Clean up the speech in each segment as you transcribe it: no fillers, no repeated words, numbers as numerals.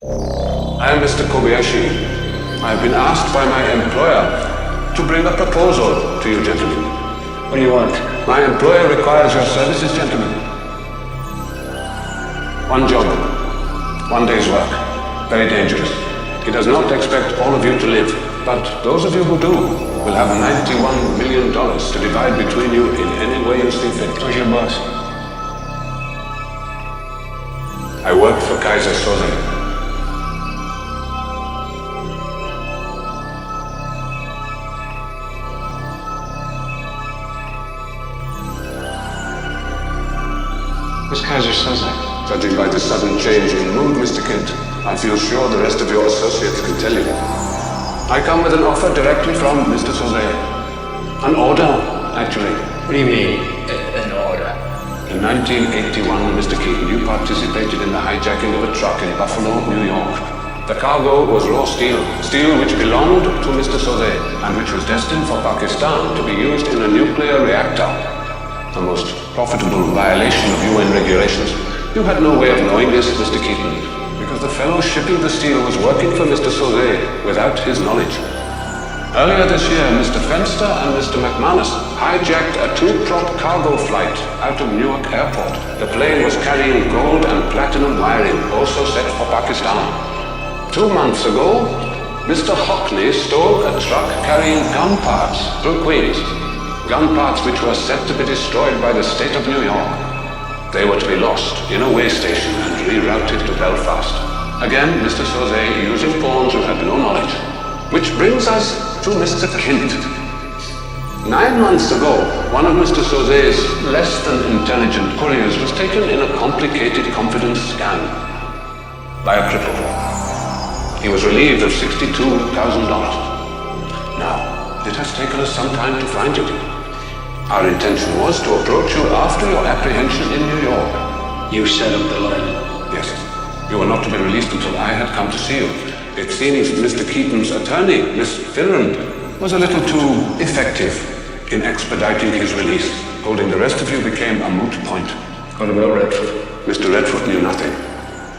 I am Mr. Kobayashi. I have been asked by my employer to bring a proposal to you gentlemen. What do you want? My employer requires your services, gentlemen. One job, 1 day's work. Very dangerous. He does not expect all of you to live, but those of you who do will have $91 million to divide between you in any way you see fit. Who's your boss? I work for Kaiser Soze. Who's Kaiser Soze? Judging by the sudden change in mood, Mr. Kent, I feel sure the rest of your associates can tell you. I come with an offer directly from Mr. Soze. An order, actually. What do you mean, an order? In 1981, Mr. Keaton, you participated in the hijacking of a truck in Buffalo, New York. The cargo was raw steel, steel which belonged to Mr. Soze and which was destined for Pakistan to be used in a nuclear reactor. The most profitable violation of UN regulations. You had no way of knowing this, Mr. Keaton, because the fellow shipping the steel was working for Mr. Soze without his knowledge. Earlier this year, Mr. Fenster and Mr. McManus hijacked a 2-prop cargo flight out of Newark Airport. The plane was carrying gold and platinum wiring, also set for Pakistan. 2 months ago, Mr. Hockney stole a truck carrying gun parts through Queens. Gun parts which were set to be destroyed by the state of New York. They were to be lost in a way station and rerouted to Belfast. Again, Mr. Soze using pawns who had no knowledge. Which brings us to Mr. Kent. 9 months ago, one of Mr. Soze's less than intelligent couriers was taken in a complicated confidence scan by a cripple. He was relieved of $62,000. Now, it has taken us some time to find you. Our intention was to approach you after your apprehension in New York. You set up the line? Yes. You were not to be released until I had come to see you. It seems Mr. Keaton's attorney, Miss Finland, was a little too effective in expediting his release. Holding the rest of you became a moot point. What about Redfoot? Mr. Redfoot knew nothing.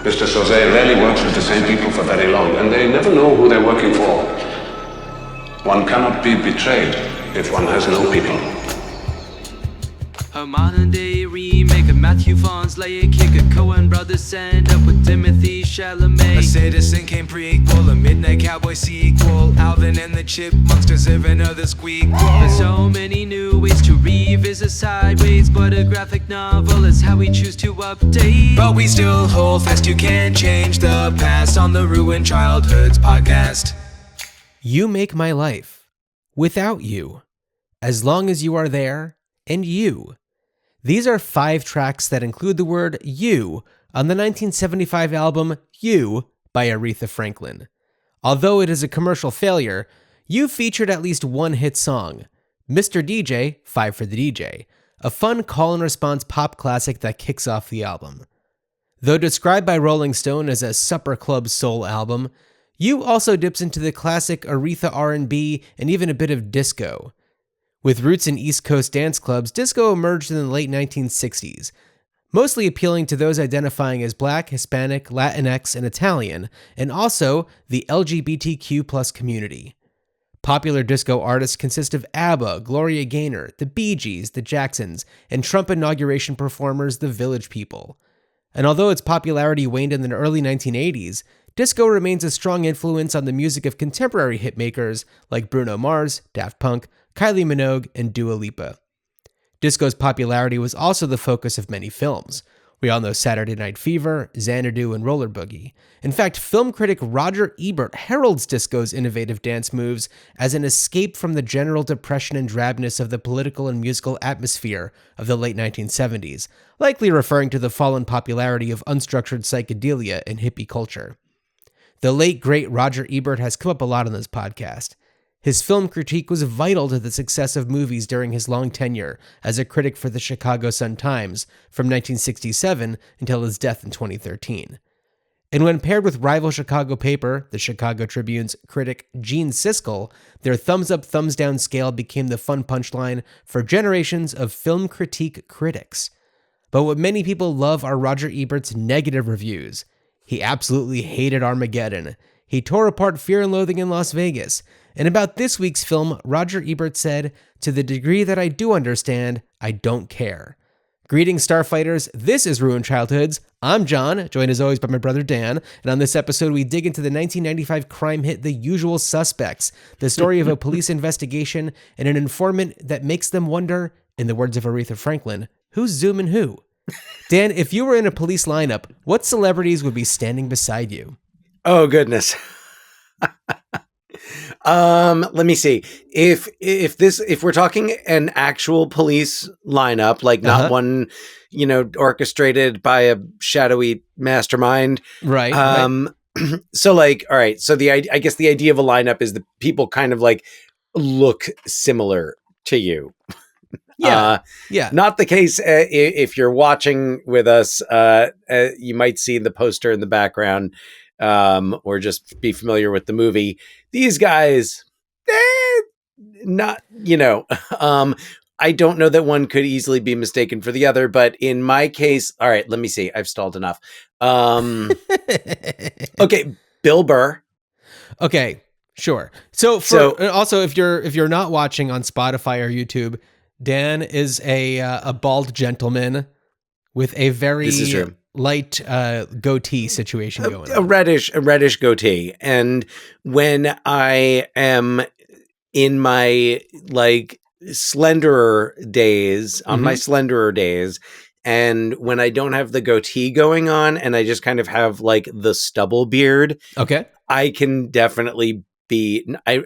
Mr. Soze rarely works with the same people for very long, and they never know who they're working for. One cannot be betrayed if one has no people. A modern day remake of Matthew Vaughn's Layer Kick, a Coen brothers end up with Timothy Chalamet. A Citizen Kane prequel, a Midnight Cowboy sequel, Alvin and the Chipmunks deserve another squeak. There's so many new ways to revisit Sideways, but a graphic novel is how we choose to update. But we still hold fast, you can't change the past on the Ruined Childhoods podcast. You make my life. Without you. As long as you are there, and you. These are 5 tracks that include the word you on the 1975 album You by Aretha Franklin. Although it is a commercial failure, You featured at least one hit song, Mr. DJ, 5 for the DJ, a fun call-and-response pop classic that kicks off the album. Though described by Rolling Stone as a supper club soul album, You also dips into the classic Aretha R&B and even a bit of disco. With roots in East Coast dance clubs, disco emerged in the late 1960s, mostly appealing to those identifying as Black, Hispanic, Latinx, and Italian, and also the LGBTQ+ community. Popular disco artists consist of ABBA, Gloria Gaynor, the Bee Gees, the Jacksons, and Trump inauguration performers, the Village People. And although its popularity waned in the early 1980s, disco remains a strong influence on the music of contemporary hitmakers like Bruno Mars, Daft Punk, Kylie Minogue, and Dua Lipa. Disco's popularity was also the focus of many films. We all know Saturday Night Fever, Xanadu, and Roller Boogie. In fact, film critic Roger Ebert heralds disco's innovative dance moves as an escape from the general depression and drabness of the political and musical atmosphere of the late 1970s, likely referring to the fallen popularity of unstructured psychedelia in hippie culture. The late, great Roger Ebert has come up a lot on this podcast. His film critique was vital to the success of movies during his long tenure as a critic for the Chicago Sun-Times from 1967 until his death in 2013. And when paired with rival Chicago paper, the Chicago Tribune's critic Gene Siskel, their thumbs-up, thumbs-down scale became the fun punchline for generations of film critique critics. But what many people love are Roger Ebert's negative reviews. He absolutely hated Armageddon. He tore apart Fear and Loathing in Las Vegas. And about this week's film, Roger Ebert said, "To the degree that I do understand, I don't care." Greetings, Starfighters. This is Ruined Childhoods. I'm John, joined as always by my brother Dan. And on this episode, we dig into the 1995 crime hit The Usual Suspects, the story of a police investigation and an informant that makes them wonder, in the words of Aretha Franklin, who's zooming who? Dan, if you were in a police lineup, what celebrities would be standing beside you? Oh, goodness. Let me see. If we're talking an actual police lineup, like not one, orchestrated by a shadowy mastermind. Right. So like, all right. So I guess the idea of a lineup is that people kind of like look similar to you. Yeah. Not the case if you're watching with us. You might see the poster in the background, or just be familiar with the movie. These guys, not, I don't know that one could easily be mistaken for the other, but in my case, all right, let me see. I've stalled enough. Okay. Bill Burr. Okay, sure. So also, if you're not watching on Spotify or YouTube, Dan is a bald gentleman with a very light goatee situation going on. A reddish goatee. And when I am in my like slenderer days, on my slenderer days, and when I don't have the goatee going on and I just kind of have like the stubble beard, okay, I can definitely be I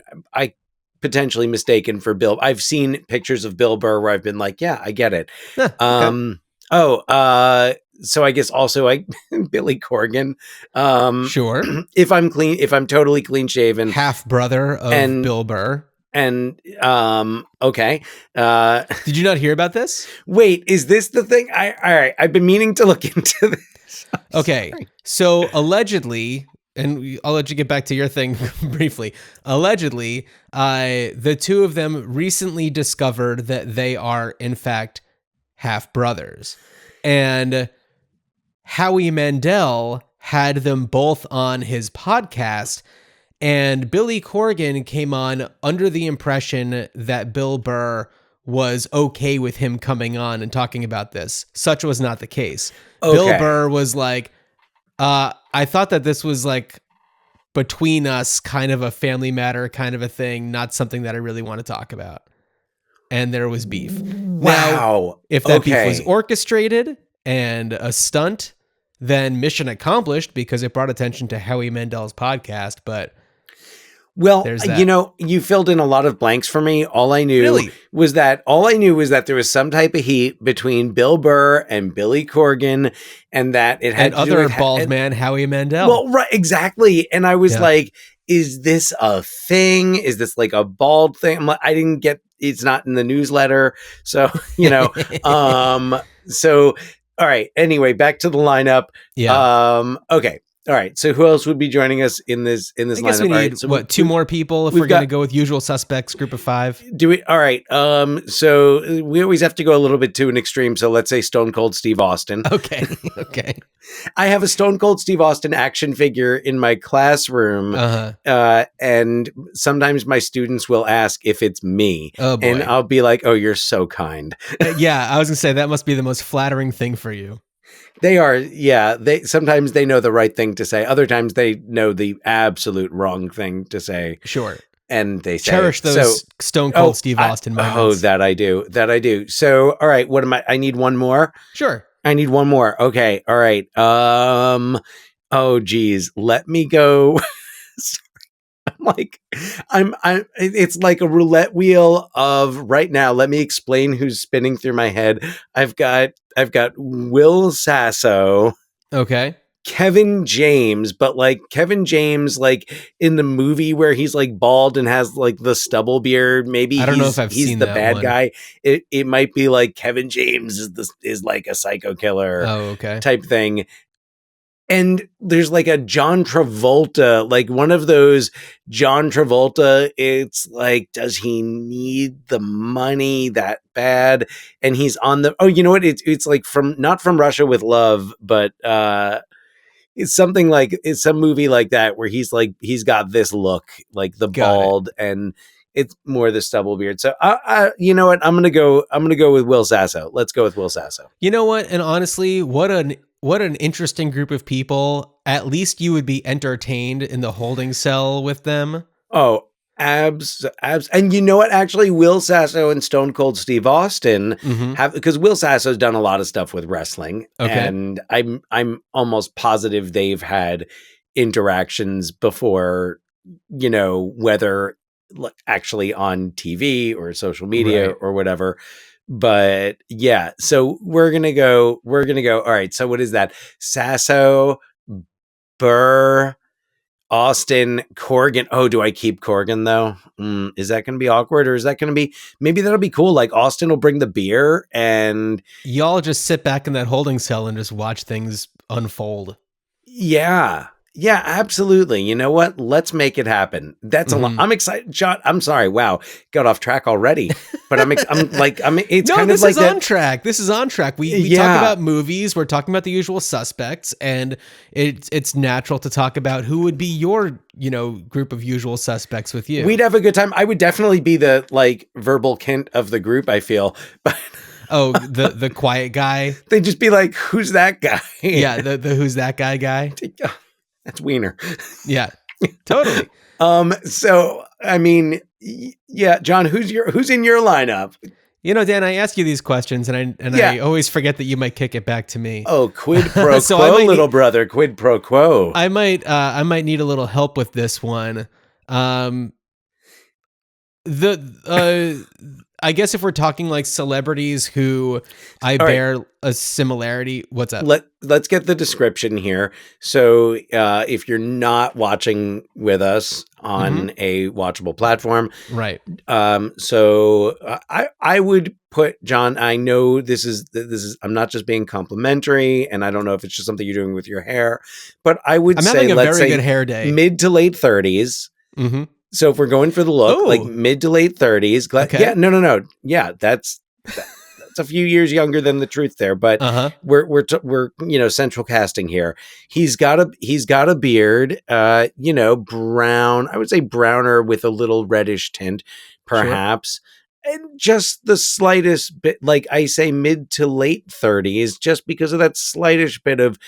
potentially mistaken for Bill. I've seen pictures of Bill Burr where I've been like, yeah, I get it. Okay. So I guess also Billy Corgan. Sure. If I'm totally clean shaven, half brother of Bill Burr. And okay. Did you not hear about this? Wait, is this the thing? All right. I've been meaning to look into this. Okay. So allegedly, and I'll let you get back to your thing briefly. Allegedly, the two of them recently discovered that they are, in fact, half brothers. And Howie Mandel had them both on his podcast. And Billy Corgan came on under the impression that Bill Burr was okay with him coming on and talking about this. Such was not the case. Okay. Bill Burr was like, I thought that this was like between us, kind of a family matter kind of a thing, not something that I really want to talk about. And there was beef. Wow. Now, if that beef was orchestrated and a stunt, then mission accomplished because it brought attention to Howie Mandel's podcast. But well, you filled in a lot of blanks for me. All I knew was that there was some type of heat between Bill Burr and Billy Corgan, and that it had other bald man Howie Mandel. Well, right, exactly. And I was like, "Is this a thing? Is this like a bald thing?" I'm like, I didn't get. It's not in the newsletter, so So all right. Anyway, back to the lineup. Yeah. Okay. All right. So who else would be joining us in this lineup? I guess we need two more people if we're going to go with Usual Suspects group of 5. Do we? All right. So we always have to go a little bit to an extreme. So let's say Stone Cold Steve Austin. Okay. I have a Stone Cold Steve Austin action figure in my classroom. And sometimes my students will ask if it's me. Oh, boy. And I'll be like, "Oh, you're so kind." Yeah. I was going to say that must be the most flattering thing for you. They are, yeah. Sometimes they know the right thing to say. Other times they know the absolute wrong thing to say. Sure. And they say, cherish those Stone Cold Steve Austin moments. Oh, that I do. So, all right. What am I need one more? Sure. I need one more. Okay. All right. Oh, geez. Let me go. It's like a roulette wheel of right now. Let me explain who's spinning through my head. I've got Will Sasso. Okay. Kevin James, but like Kevin James, like in the movie where he's like bald and has like the stubble beard. Maybe I don't know if I've seen the that bad one. guy. It might be like Kevin James is like a psycho killer. Oh, okay. Type thing. And there's like a John Travolta, like one of those John Travolta. It's like, does he need the money that bad? And he's on the, oh, you know what? It's like not from Russia with Love, but it's something like it's some movie like that where he's got this look, like the Got it. bald, and it's more the stubble beard. So you know what? I'm gonna go with Will Sasso. Let's go with Will Sasso. You know what? And honestly, what an interesting group of people. At least you would be entertained in the holding cell with them. Oh, abs. And you know what? Actually, Will Sasso and Stone Cold Steve Austin have, because Will Sasso's done a lot of stuff with wrestling. Okay. And I'm almost positive they've had interactions before, you know, whether actually on TV or social media Right. or whatever. But yeah, so we're gonna go. All right. So what is that? Sasso, Burr, Austin, Corgan. Oh, do I keep Corgan though? Is that going to be awkward, or is that going to be, maybe that'll be cool? Like Austin will bring the beer and Y'all just sit back in that holding cell and just watch things unfold. yeah, absolutely. You know what? Let's make it happen. That's a lot. I'm excited, John. I'm sorry. Wow, got off track already. But it's No, kind this of like is on track. This is on track. We talk about movies. We're talking about the usual suspects, and it's natural to talk about who would be your, you know, group of usual suspects with you. We'd have a good time. I would definitely be the like verbal Kent of the group, I feel. But oh, the quiet guy. they'd just be like, "Who's that guy?" Yeah, the who's that guy. That's Wiener. Yeah, totally. So I mean, yeah, John, who's in your lineup? You know, Dan, I ask you these questions, and I always forget that you might kick it back to me. Oh, quid pro So quo, I might little brother, quid pro quo. I might need a little help with this one. I guess if we're talking like celebrities who bear a similarity, what's up? Let's get the description here. So if you're not watching with us on a watchable platform, Right. So I would put, John, I know this is I'm not just being complimentary, and I don't know if it's just something you're doing with your hair, but I would I'm say having a let's very say good hair day. mid to late 30s. Mm-hmm. So if we're going for the look, Ooh. like mid to late 30s, Okay. yeah, no. Yeah, that's a few years younger than the truth there, but we're you know, central casting here. He's got a beard, you know, brown. I would say browner with a little reddish tint, perhaps. Sure. And just the slightest bit, like I say, mid to late 30s, just because of that slightest bit of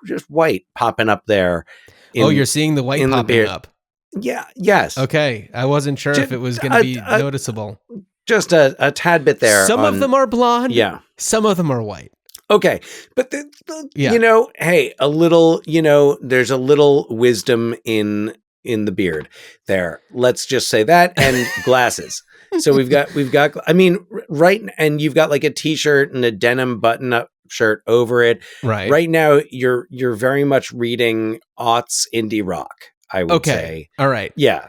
just white popping up there. You're seeing the white popping up. Yeah. Yes. Okay. I wasn't sure if it was going to be noticeable. Just a tad bit there. Some of them are blonde. Yeah. Some of them are white. Okay. But, you know, hey, a little, you know, there's a little wisdom in the beard there. Let's just say that. And glasses. So we've got, I mean, right. And you've got like a t-shirt and a denim button up shirt over it. Right. Right now, you're very much reading aughts indie rock, I would say. All right. Yeah.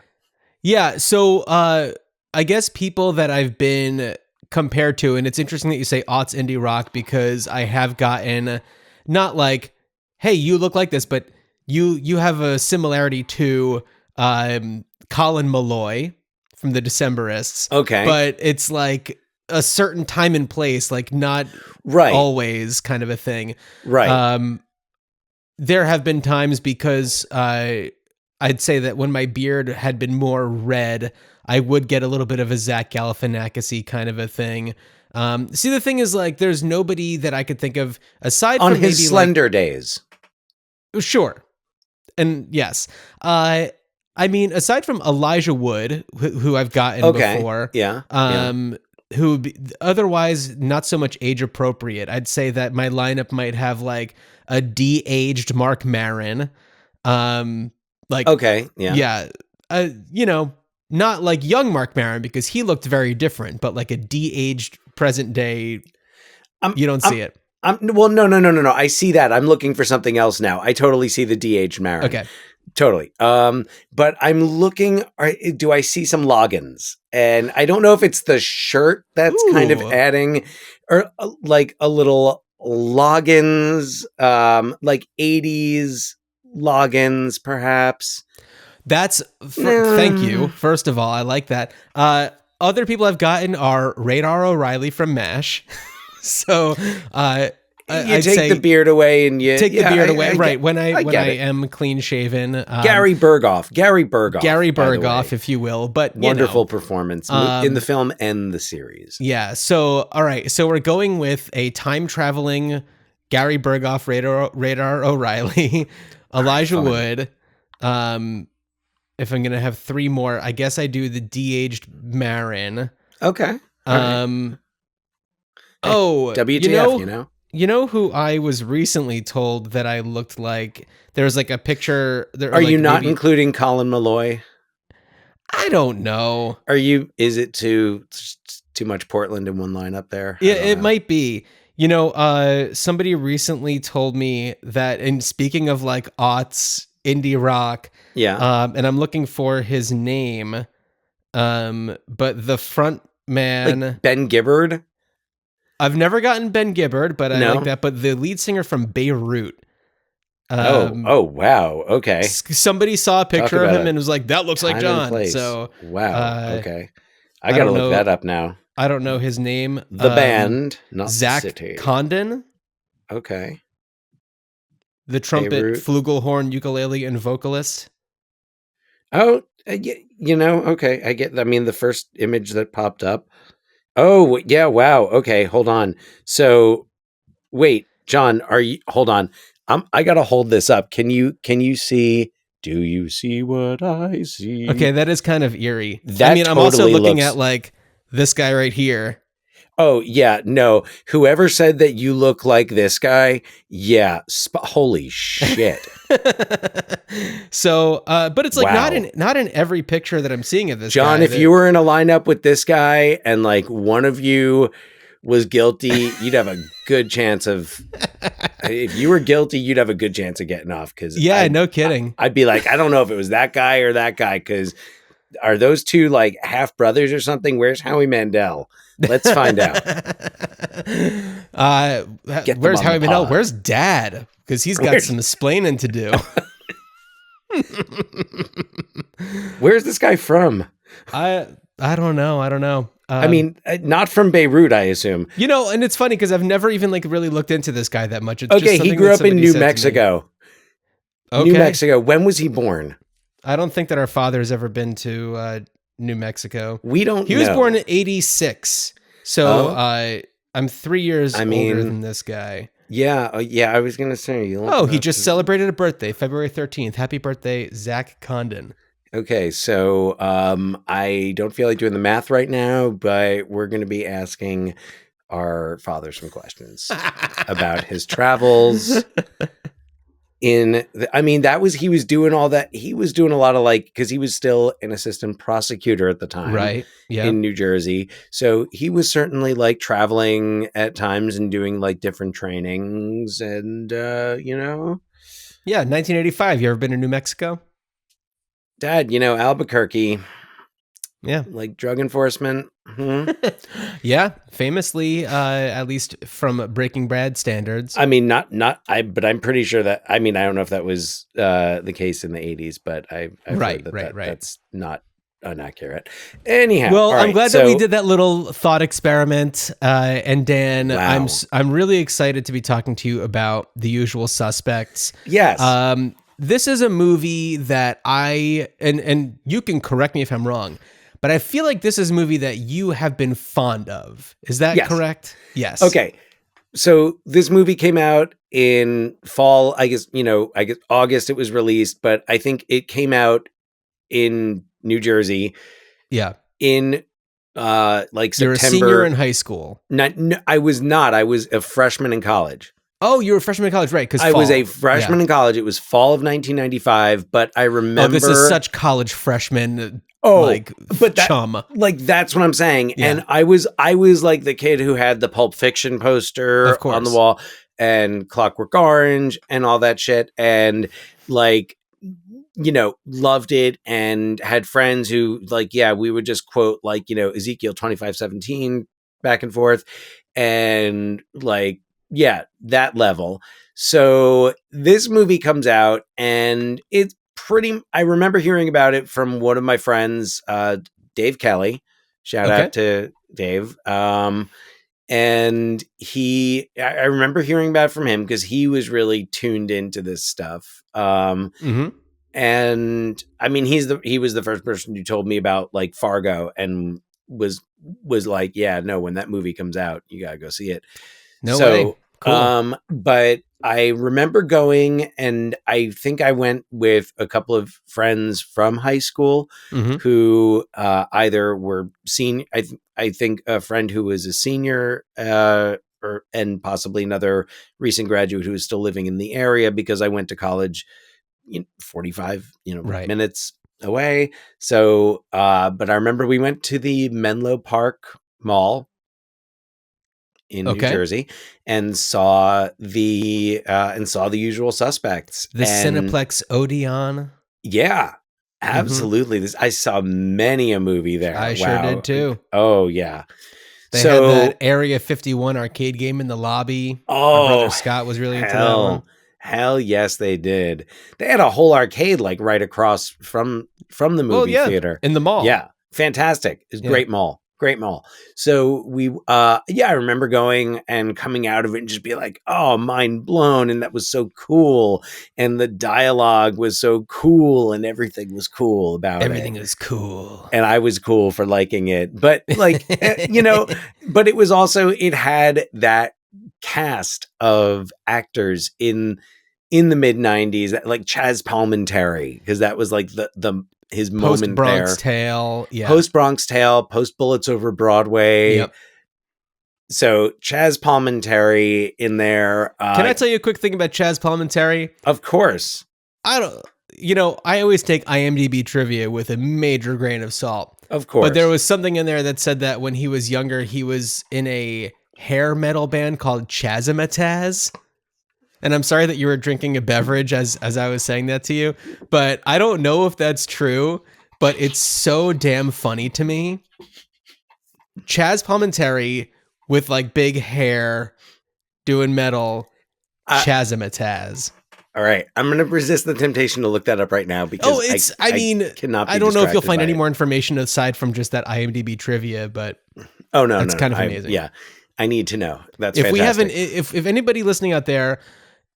Yeah. So I guess people that I've been compared to, and it's interesting that you say aughts indie rock, because I have gotten not like, hey, you look like this, but you have a similarity to Colin Malloy from the Decemberists. Okay. But it's like a certain time and place, like not always kind of a thing. Right. There have been times, because I'd say that when my beard had been more red, I would get a little bit of a Zach Galifianakis-y kind of a thing. See, the thing is, like, there's nobody that I could think of aside on from his maybe slender days. Sure. And yes. I mean, aside from Elijah Wood, who I've gotten before. Yeah. Who would be otherwise not so much age appropriate. I'd say that my lineup might have like a de-aged Mark Maron. Like, okay. Yeah. Yeah. You know, not like young Mark Maron, because he looked very different, but like a de-aged present day, you don't see it. Well, no. I see that. I'm looking for something else now. I totally see the de-aged Maron. Okay. Totally. But I'm looking, do I see some logins? And I don't know if it's the shirt that's kind of adding, or like a little logins, like 80s logins, perhaps. That's thank you. First of all, I like that. Other people I've gotten are Radar O'Reilly from MASH. So You I'd take say the beard away and you take the beard away. Right. get- When I get it. am clean shaven. Gary Berghoff, Gary by the Berghoff, way. if you will. But Wonderful performance in the Um, film and the series. yeah. So all right. So we're going with a time traveling Gary Berghoff, Radar O'Reilly, Elijah fine. Wood. If I'm gonna have three more, I guess I do the de-aged Marin. Okay. All right. Oh, WTF, you know? You know who I was recently told that I looked like? There was like a picture. Are you not including Colin Malloy? I don't know. Is it too much Portland in one line up there? Yeah, it might be. You know, somebody recently told me that, and speaking of like aughts indie rock, and I'm looking for his name, but the front man, like Ben Gibbard. I've never gotten Ben Gibbard, but I No? like that. But the lead singer from Beirut. Oh wow, okay. Somebody saw a picture of him and was like, "That looks like Time and John." place. So wow, okay. I gotta look that up now. I don't know his name. The band, not Zach the city. Condon. Okay. The trumpet, Beirut. flugelhorn, ukulele, and vocalist. Oh, you know, okay. I mean, the first image that popped up. Oh, yeah, wow. Okay, hold on. So, wait, John, hold on. I got to hold this up. Can you see, do you see what I see? Okay, that is kind of eerie. That I mean, I'm also totally looking looks- at like this guy right here. Oh, yeah, no. Whoever said that you look like this guy, yeah, holy shit. So, but it's like Wow. not in every picture that I'm seeing of this John, guy. if you were in a lineup with this guy and like one of you was guilty, you'd have a good chance of. If you were guilty, you'd have a good chance of getting off. Because no kidding. I'd be like, I don't know if it was that guy or that guy. Because are those two like half brothers or something? Where's Howie Mandel? Let's find out. Where's Howie Mandel? Where's Dad? Because he's got some explaining to do. Where's this guy from? I don't know. I mean, not from Beirut, I assume. You know, and it's funny because I've never even like really looked into this guy that much. It's Okay, just he something grew that up in somebody New said to me. Mexico. Okay. New Mexico. When was he born? I don't think that our father has ever been to New Mexico. We don't He know. was born in 86. So I'm 3 years older than this guy. Yeah, I was going to say. He just celebrated a birthday, February 13th. Happy birthday, Zach Condon. Okay, so I don't feel like doing the math right now, but we're going to be asking our father some questions about his travels. He was doing all that. He was doing a lot of because he was still an assistant prosecutor at the time. Right. Yeah. In New Jersey. So he was certainly traveling at times and doing different trainings and, Yeah. 1985. You ever been to New Mexico? Dad, Albuquerque. Yeah. Drug enforcement. Yeah. Famously, at least from Breaking Bad standards. I mean, but I'm pretty sure that, I don't know if that was the case in the 80s, but I've heard that that's not inaccurate. Anyhow. Well, I'm glad that we did that. that little thought experiment. And Dan, Wow. I'm really excited to be talking to you about The Usual Suspects. Yes. This is a movie that and you can correct me if I'm wrong, but I feel like this is a movie that you have been fond of. Is that correct? Yes. Okay. So this movie came out in fall, I guess August it was released, but I think it came out in New Jersey. Yeah. In September. You're a senior in high school. No, I was not. I was a freshman in college. Oh, you were a freshman in college, right? Because I was a freshman in college. It was fall of 1995, but I remember. Oh, this is such college freshman. Chum. That's what I'm saying. Yeah. And I was the kid who had the Pulp Fiction poster on the wall and Clockwork Orange and all that shit. And loved it and had friends who we would just quote Ezekiel 25:17 back and forth. And that level. So this movie comes out and it's I remember hearing about it from one of my friends, Dave Kelly. Shout out to Dave. And I remember hearing about it from him because he was really tuned into this stuff. And I mean, he was the first person who told me about like Fargo and was like, yeah, no, when that movie comes out, you gotta go see it. No way. Cool. But I remember going, and I think I went with a couple of friends from high school who either were senior. I think a friend who was a senior, and possibly another recent graduate who was still living in the area because I went to college 45 minutes away. So, but I remember we went to the Menlo Park Mall in New Jersey and saw the Usual Suspects, the Cineplex Odeon. Yeah, absolutely. I saw many a movie there. I sure did too. Oh yeah. They had that Area 51 arcade game in the lobby. Oh, my brother Scott was really into that one. Hell yes, they did. They had a whole arcade like right across from the movie theater in the mall. Yeah, fantastic. It's great mall. Great mall. So we, I remember going and coming out of it and just be like, oh, mind blown. And that was so cool. And the dialogue was so cool and everything was cool about everything is cool. And I was cool for liking it. But like, but it was also, it had that cast of actors in the mid 90s, like Chaz Palminteri, because that was like his moment Post-Bronx there. Tale. Yeah. Post-Bronx Tale, post-Bullets Over Broadway. Yep. So Chaz Palminteri in there. Can I tell you a quick thing about Chaz Palminteri? Of course. I always take IMDb trivia with a major grain of salt. Of course. But there was something in there that said that when he was younger, he was in a hair metal band called Chazamataz. And I'm sorry that you were drinking a beverage as I was saying that to you, but I don't know if that's true, but it's so damn funny to me. Chaz Palminteri with like big hair doing metal, Chazamataz. All right. I'm going to resist the temptation to look that up right now because I cannot be I don't know if you'll find any it. more information aside from just that IMDb trivia, but that's kind of amazing. Yeah. I need to know. That's if fantastic. If anybody listening out there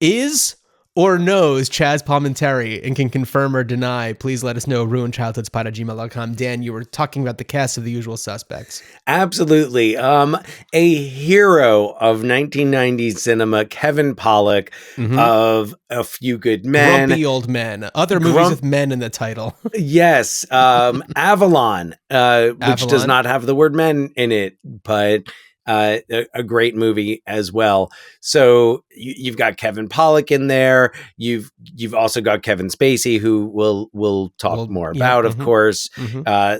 is or knows Chaz Palminteri and can confirm or deny, please let us know. ruinchildhoodspot@gmail.com. Dan, you were talking about the cast of The Usual Suspects. Absolutely. A hero of 1990s cinema, Kevin Pollak of A Few Good Men. Grumpy Old Men. Other movies with men in the title. Yes. Avalon, which does not have the word men in it, but a great movie as well. So you've got Kevin Pollak in there. You've also got Kevin Spacey, who we'll talk more about, of course.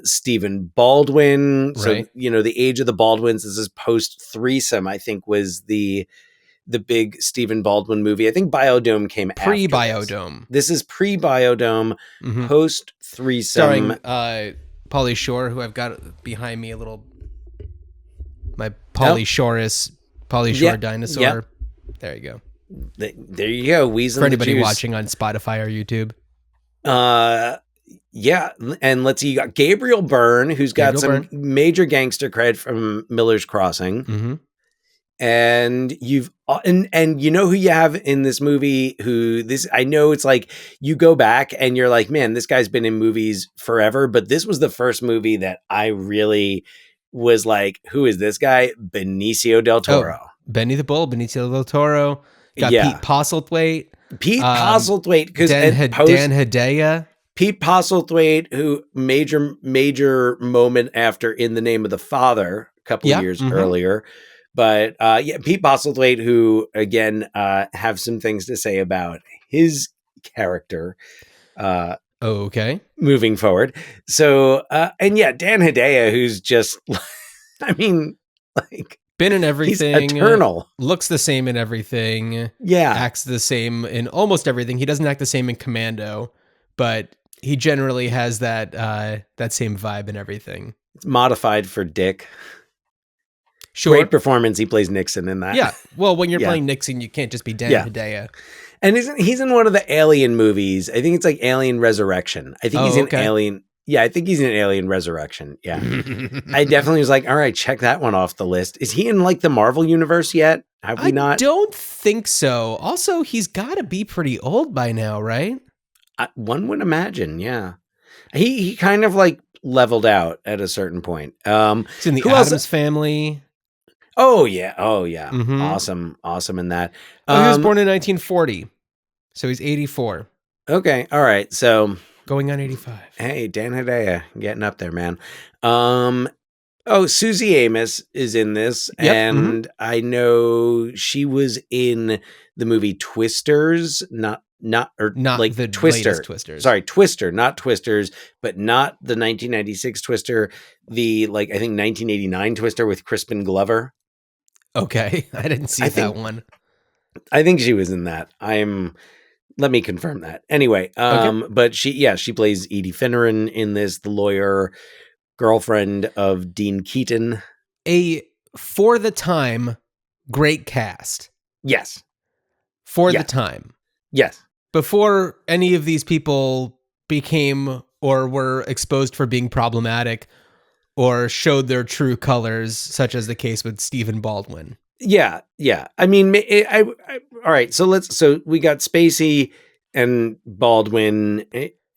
Stephen Baldwin. Right. So the age of the Baldwins. This is post Threesome, I think, was the big Stephen Baldwin movie. I think Biodome came pre-Biodome. This is pre-Biodome, post Threesome, starring Pauly Shore, who I've got behind me a little. My Pauly Shore dinosaur. Yep. There you go. There you go. Weasel for anybody watching on Spotify or YouTube. Yeah. And let's see, you got Gabriel Byrne, who's got some major gangster cred from Miller's Crossing. And you've and you know who you have in this movie I know it's like you go back and you're like, man, this guy's been in movies forever, but this was the first movie that I really was like, who is this guy? Benicio del Toro. Benny the Bull, Benicio del Toro. Got Pete Postlethwaite. Because Dan Hedaya. Pete Postlethwaite, who major moment after In the Name of the Father a couple of years earlier. But Pete Postlethwaite, who again have some things to say about his character. Okay. Moving forward. So, Dan Hedaya, who's just, I mean, like, been in everything. He's eternal. Looks the same in everything. Yeah. Acts the same in almost everything. He doesn't act the same in Commando, but he generally has that same vibe in everything. It's modified for Dick. Sure. Great performance. He plays Nixon in that. Yeah. Well, when you're playing Nixon, you can't just be Dan Hedaya. And he's in one of the Alien movies. I think it's like Alien Resurrection. I think he's in Alien. Yeah, I think he's in Alien Resurrection. Yeah. I definitely was like, all right, check that one off the list. Is he in like the Marvel universe yet? Have we not? I don't think so. Also, he's got to be pretty old by now, right? One would imagine, yeah. He kind of like leveled out at a certain point. He's in the who Addams else? Family. Oh yeah. Mhm. Awesome in that. Oh, he was born in 1940, so he's 84, Okay, all right. So going on 85. hey, Dan Hedaya, getting up there, man. Oh, Susie Amos is in this, Yep, and I know she was in the movie Twisters, not like the Twister. latest Twisters. Sorry, Twister, not Twisters, but not the 1996 Twister. The like I think 1989 Twister with Crispin Glover. Okay, I didn't see that one. I think she was in that. Let me confirm that. Anyway, but she plays Edie Finneran in this, the lawyer girlfriend of Dean Keaton. For the time, great cast. Yes. For the time. Yes. Before any of these people became or were exposed for being problematic or showed their true colors, such as the case with Stephen Baldwin. Yeah. I mean, all right. So we got Spacey and Baldwin.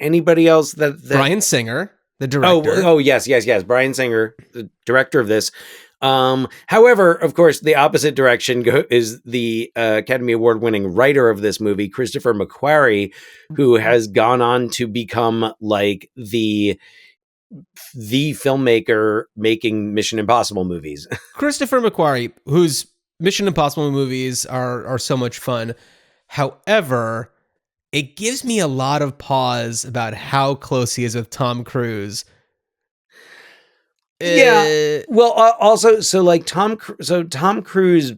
Anybody else that Bryan Singer, the director. Oh, yes. Bryan Singer, the director of this. However, of course, the opposite direction is the Academy Award winning writer of this movie, Christopher McQuarrie, who has gone on to become like the filmmaker making Mission Impossible movies. Christopher McQuarrie, whose Mission Impossible movies are so much fun. However, it gives me a lot of pause about how close he is with Tom Cruise. Yeah. Well, also, so like Tom Cruise,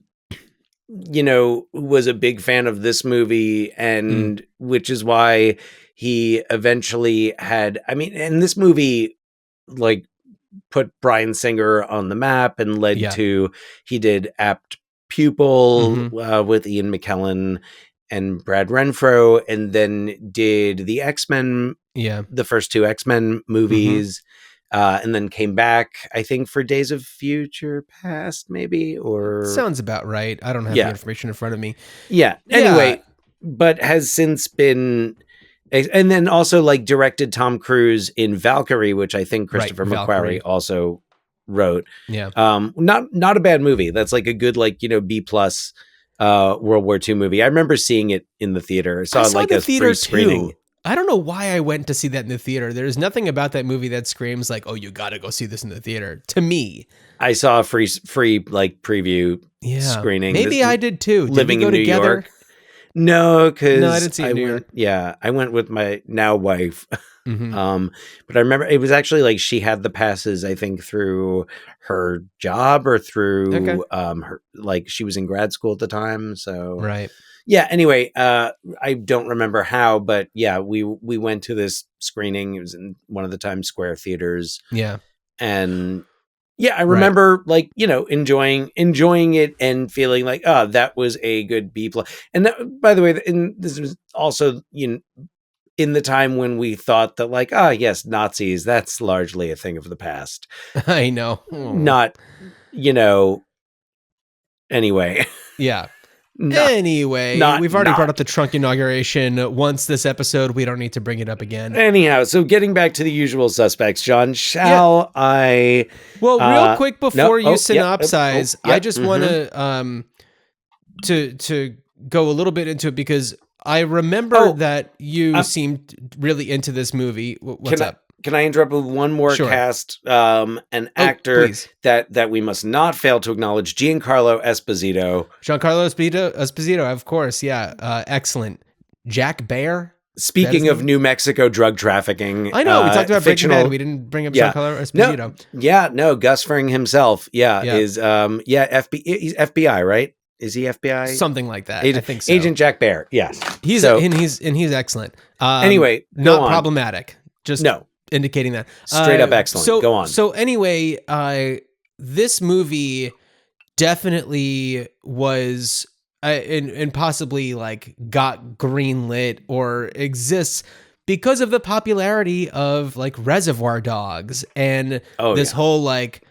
you know, was a big fan of this movie, and which is why he eventually had. I mean, and this movie, like, put Bryan Singer on the map and led to he did Apt Pupil with Ian McKellen and Brad Renfro, and then did the X-Men, the first two X-Men movies. And then came back, I think, for Days of Future Past, maybe, or sounds about right. I don't have the information in front of me. Yeah. Anyway, but has since been, and then also like directed Tom Cruise in Valkyrie, which I think Christopher McQuarrie also wrote. Yeah. Not a bad movie. That's like a good, like, you know, B+ World War II movie. I remember seeing it in the theater. I saw like the a theater free screening. too. I don't know why I went to see that in the theater. There's nothing about that movie that screams like, "Oh, you got to go see this in the theater." To me, I saw a free like preview screening. Maybe I did too. Living did we go in New together? York. No, because I didn't see it in New York. Yeah, I went with my now wife. But I remember it was actually like she had the passes, I think, through her job or through her, like, she was in grad school at the time. So yeah. Anyway, I don't remember how, but yeah, we went to this screening. It was in one of the Times Square theaters. Yeah, and yeah, I remember like, you know, enjoying it and feeling like, oh, that was a good B+. And that, by the way, and this was also, you know, in the time when we thought that like, yes, Nazis, that's largely a thing of the past. I know. Not, you know, anyway. Yeah. Anyway, we've already brought up the Trunk inauguration once this episode. We don't need to bring it up again. Anyhow, so getting back to the usual suspects, John, shall I? Well, real quick before you synopsize, I just want to go a little bit into it because I remember that you seemed really into this movie. What's up? Can I interrupt with one more cast, an actor that we must not fail to acknowledge, Giancarlo Esposito. Giancarlo Esposito, of course, yeah. Excellent. Jack Baer? Speaking of New Mexico drug trafficking. I know, we talked about Breaking Bad. We didn't bring up Giancarlo Esposito. No, Gus Fring himself, is, he's FBI, right? Is he FBI? Something like that. I think so. Agent Jack Baer, yes. He's excellent. Anyway, not problematic. Just indicating that. Straight up excellent. Go on. So anyway, this movie definitely was and possibly like got greenlit or exists because of the popularity of like Reservoir Dogs and Oh, this yeah. whole like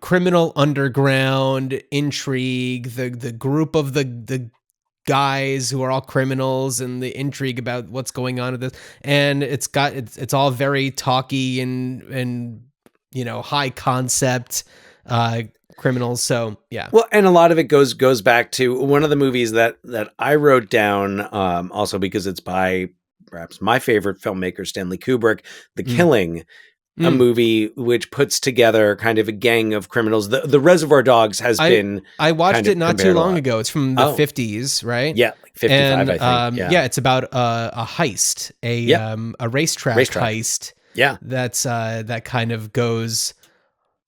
criminal underground intrigue, the group of the guys who are all criminals and the intrigue about what's going on with this, and it's all very talky and high concept criminals. So yeah. Well, and a lot of it goes back to one of the movies that I wrote down, also because it's by perhaps my favorite filmmaker, Stanley Kubrick, The Killing, a movie which puts together kind of a gang of criminals. The Reservoir Dogs has been. I watched kind of it not too compared a long lot. ago. It's from the 50s, right? Yeah, like 55, and, I think. Yeah. It's about a heist, a racetrack heist. Yeah, That's that kind of goes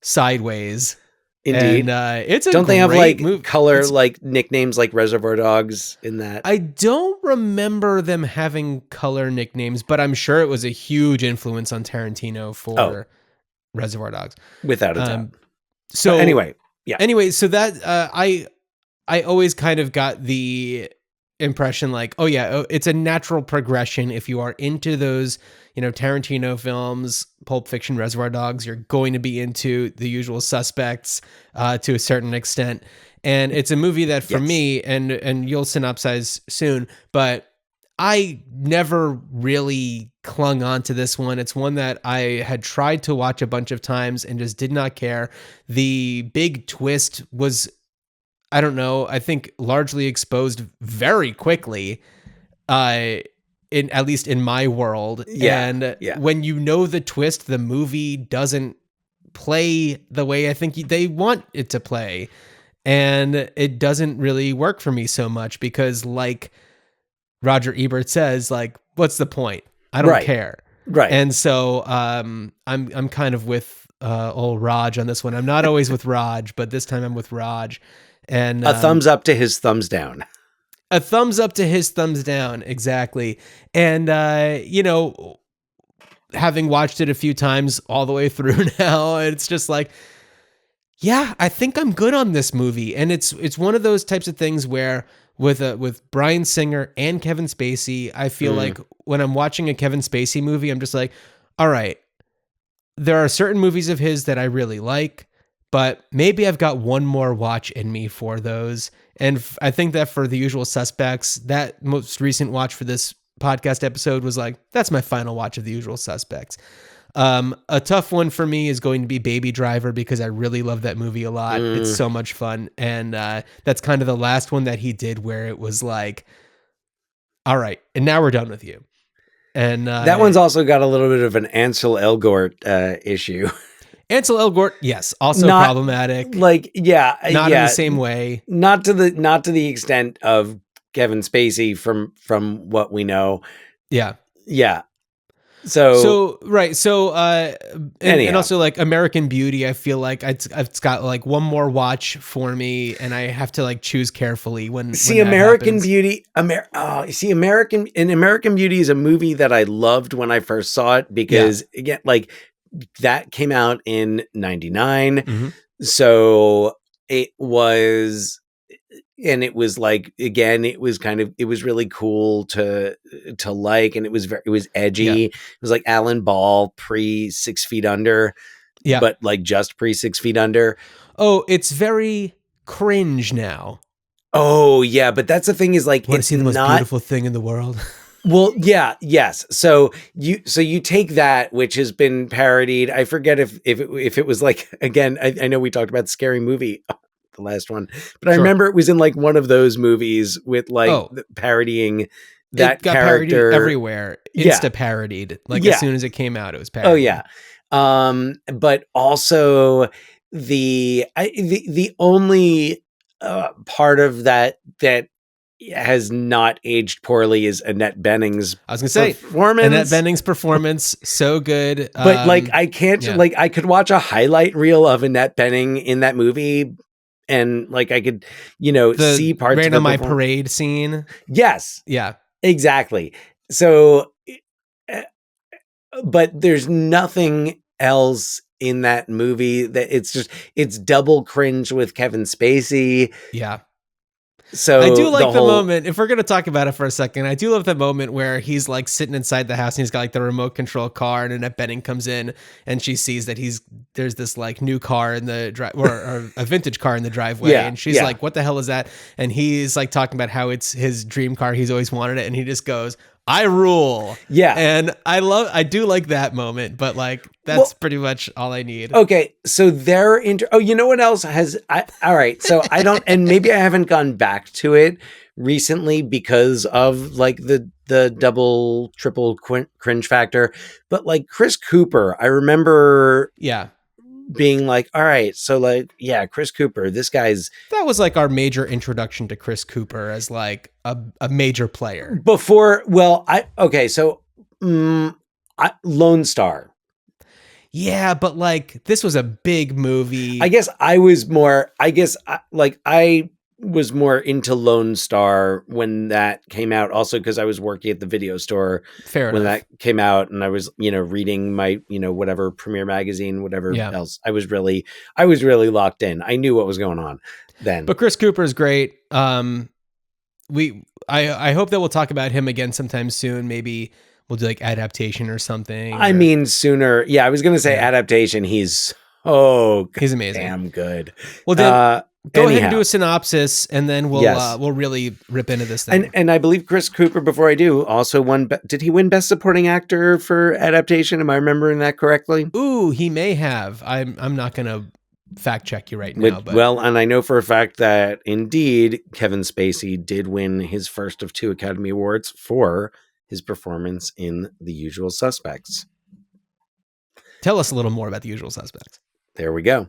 sideways. indeed. And it's a Don't they have great like movie. color like nicknames like Reservoir Dogs in that? I don't remember them having color nicknames, but I'm sure it was a huge influence on Tarantino for Reservoir Dogs, Without a doubt. So But anyway, yeah. Anyway, so that I always kind of got the impression like, it's a natural progression. If you are into those, Tarantino films, Pulp Fiction, Reservoir Dogs, you're going to be into The Usual Suspects to a certain extent. And it's a movie that for me, and you'll synopsize soon, but I never really clung on to this one. It's one that I had tried to watch a bunch of times and just did not care. The big twist was, I don't know, I think largely exposed very quickly, at least in my world. Yeah, And yeah. when you know the twist, the movie doesn't play the way I think they want it to play. And it doesn't really work for me so much because, like Roger Ebert says, like, what's the point? I don't care. Right. And so I'm kind of with old Raj on this one. I'm not always with Raj, but this time I'm with Raj. And a thumbs up to his thumbs down. A thumbs up to his thumbs down. Exactly. And, having watched it a few times all the way through now, it's just like, yeah, I think I'm good on this movie. And it's one of those types of things where with Bryan Singer and Kevin Spacey, I feel like when I'm watching a Kevin Spacey movie, I'm just like, all right, there are certain movies of his that I really like, but maybe I've got one more watch in me for those. And I think that for The Usual Suspects, that most recent watch for this podcast episode was like, that's my final watch of The Usual Suspects. A tough one for me is going to be Baby Driver because I really love that movie a lot. It's so much fun. And that's kind of the last one that he did where it was like, all right, and now we're done with you. And that one's also got a little bit of an Ansel Elgort issue. Ansel Elgort, yes, also Not problematic. Like, yeah, not in the same way. Not to the extent of Kevin Spacey from what we know. Yeah. Yeah. So and also like American Beauty, I feel like it's got like one more watch for me, and I have to like choose carefully when American Beauty. American Beauty is a movie that I loved when I first saw it because again, like that came out in 99, so it was. And it was like, again, it was really cool to like, and it was edgy. Yeah. It was like Alan Ball pre 6 Feet Under, but like just pre 6 Feet Under. Oh, it's very cringe now. Oh yeah. But that's the thing is like, Want to see the most beautiful thing in the world? Well, yeah, yes. So you take that, which has been parodied. I forget if it was like, again, I know we talked about Scary Movie, the last one, but I remember it was in like one of those movies with like parodying that it got character parodied everywhere. Insta parodied. Like as soon as it came out, it was parodied. Oh yeah. But also the only part of that has not aged poorly is Annette Bening's I was gonna say performance. Annette Bening's performance, so good. But like I can't like I could watch a highlight reel of Annette Bening in that movie and like I could, the see parts Rain of on My perform- Parade scene. Yes. Yeah. Exactly. So but there's nothing else in that movie that it's double cringe with Kevin Spacey. Yeah. So I do like the whole, moment. If we're gonna talk about it for a second, I do love the moment where he's like sitting inside the house and he's got like the remote control car, and Annette Bening comes in and she sees that there's this like new car in the drive or a vintage car in the driveway, Yeah, and she's yeah. like, "What the hell is that?" And he's like talking about how it's his dream car. He's always wanted it, and he just goes, "I rule." Yeah. And I do like that moment, but like that's pretty much all I need. Okay, so they're oh, you know what else all right, so I don't, and maybe I haven't gone back to it recently because of like the double, triple cringe factor, but like Chris Cooper, I remember Yeah. being like, all right, so like, yeah, Chris Cooper, this guy's That was like our major introduction to Chris Cooper as like a major player. before, well, Lone Star. Yeah, but like this was a big movie. I guess I was more into Lone Star when that came out, also because I was working at the video store Fair when enough. that came out, and I was, reading my, whatever Premiere Magazine, whatever else. I was really locked in. I knew what was going on then. But Chris Cooper is great. I hope that we'll talk about him again sometime soon. Maybe we'll do like adaptation or something. I mean, sooner. Yeah, I was going to say adaptation. He's amazing. damn good. Well, then go ahead anyhow. and do a synopsis, and then we'll really rip into this thing. And I believe Chris Cooper, before I do, also won. Did he win Best Supporting Actor for adaptation? Am I remembering that correctly? Ooh, he may have. I'm not gonna fact check you right now. But Well, and I know for a fact that indeed Kevin Spacey did win his first of 2 Academy Awards for his performance in The Usual Suspects. tell us a little more about The Usual Suspects. There we go.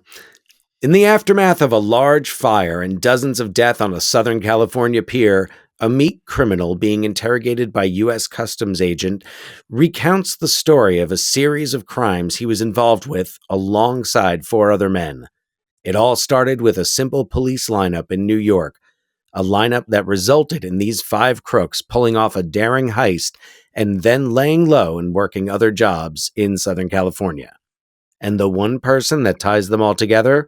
In the aftermath of a large fire and dozens of deaths on a Southern California pier, a meek criminal being interrogated by U.S. Customs agent recounts the story of a series of crimes he was involved with alongside 4 other men. It all started with a simple police lineup in New York, a lineup that resulted in these 5 crooks pulling off a daring heist and then laying low and working other jobs in Southern California. And the one person that ties them all together?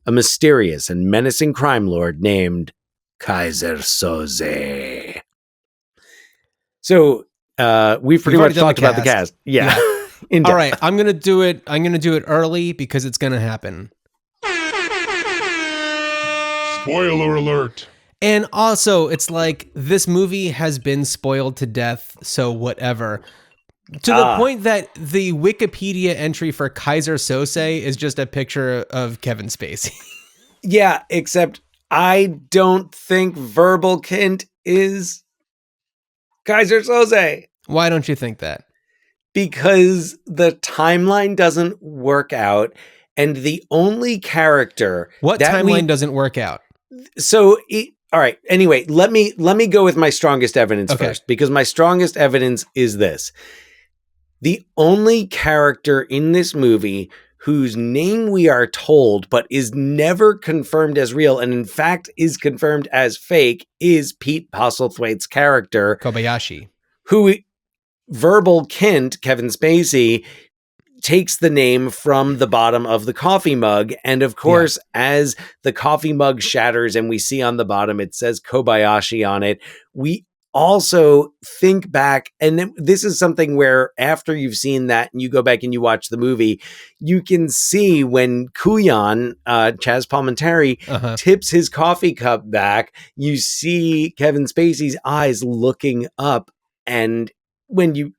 A mysterious and menacing crime lord named Kaiser Soze. So we've pretty much talked about the cast. Yeah. All right, I'm gonna do it early because it's gonna happen. Spoiler alert. And also, it's like this movie has been spoiled to death, so whatever. To the point that the Wikipedia entry for Kaiser Sose is just a picture of Kevin Spacey. Yeah, except I don't think Verbal Kint is Kaiser Soze. Why don't you think that? Because the timeline doesn't work out, and the only character What timeline doesn't work out? All right. Anyway, let me go with my strongest evidence first, because my strongest evidence is this. The only character in this movie whose name we are told but is never confirmed as real, and in fact is confirmed as fake, is Pete Postlethwaite's character, Kobayashi. who Verbal Kint, Kevin Spacey, takes the name from the bottom of the coffee mug. And of course, as the coffee mug shatters and we see on the bottom, it says Kobayashi on it, we also think back, and this is something where after you've seen that and you go back and you watch the movie, you can see when Kuyan, Chaz Palminteri, tips his coffee cup back, you see Kevin Spacey's eyes looking up. And when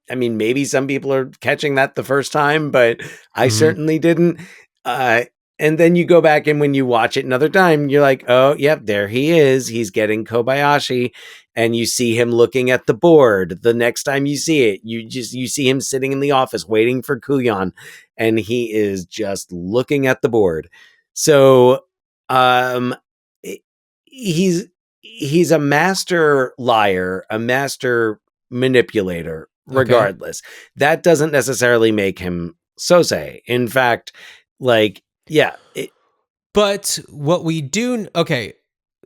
maybe some people are catching that the first time, but I certainly didn't. And then you go back and when you watch it another time, you're like, oh, yep, there he is. He's getting Kobayashi. And you see him looking at the board. The next time you see it, you see him sitting in the office waiting for Kuyan. And he is just looking at the board. So he's a master liar, a master manipulator, regardless. That doesn't necessarily make him Sose. In fact, but what we do,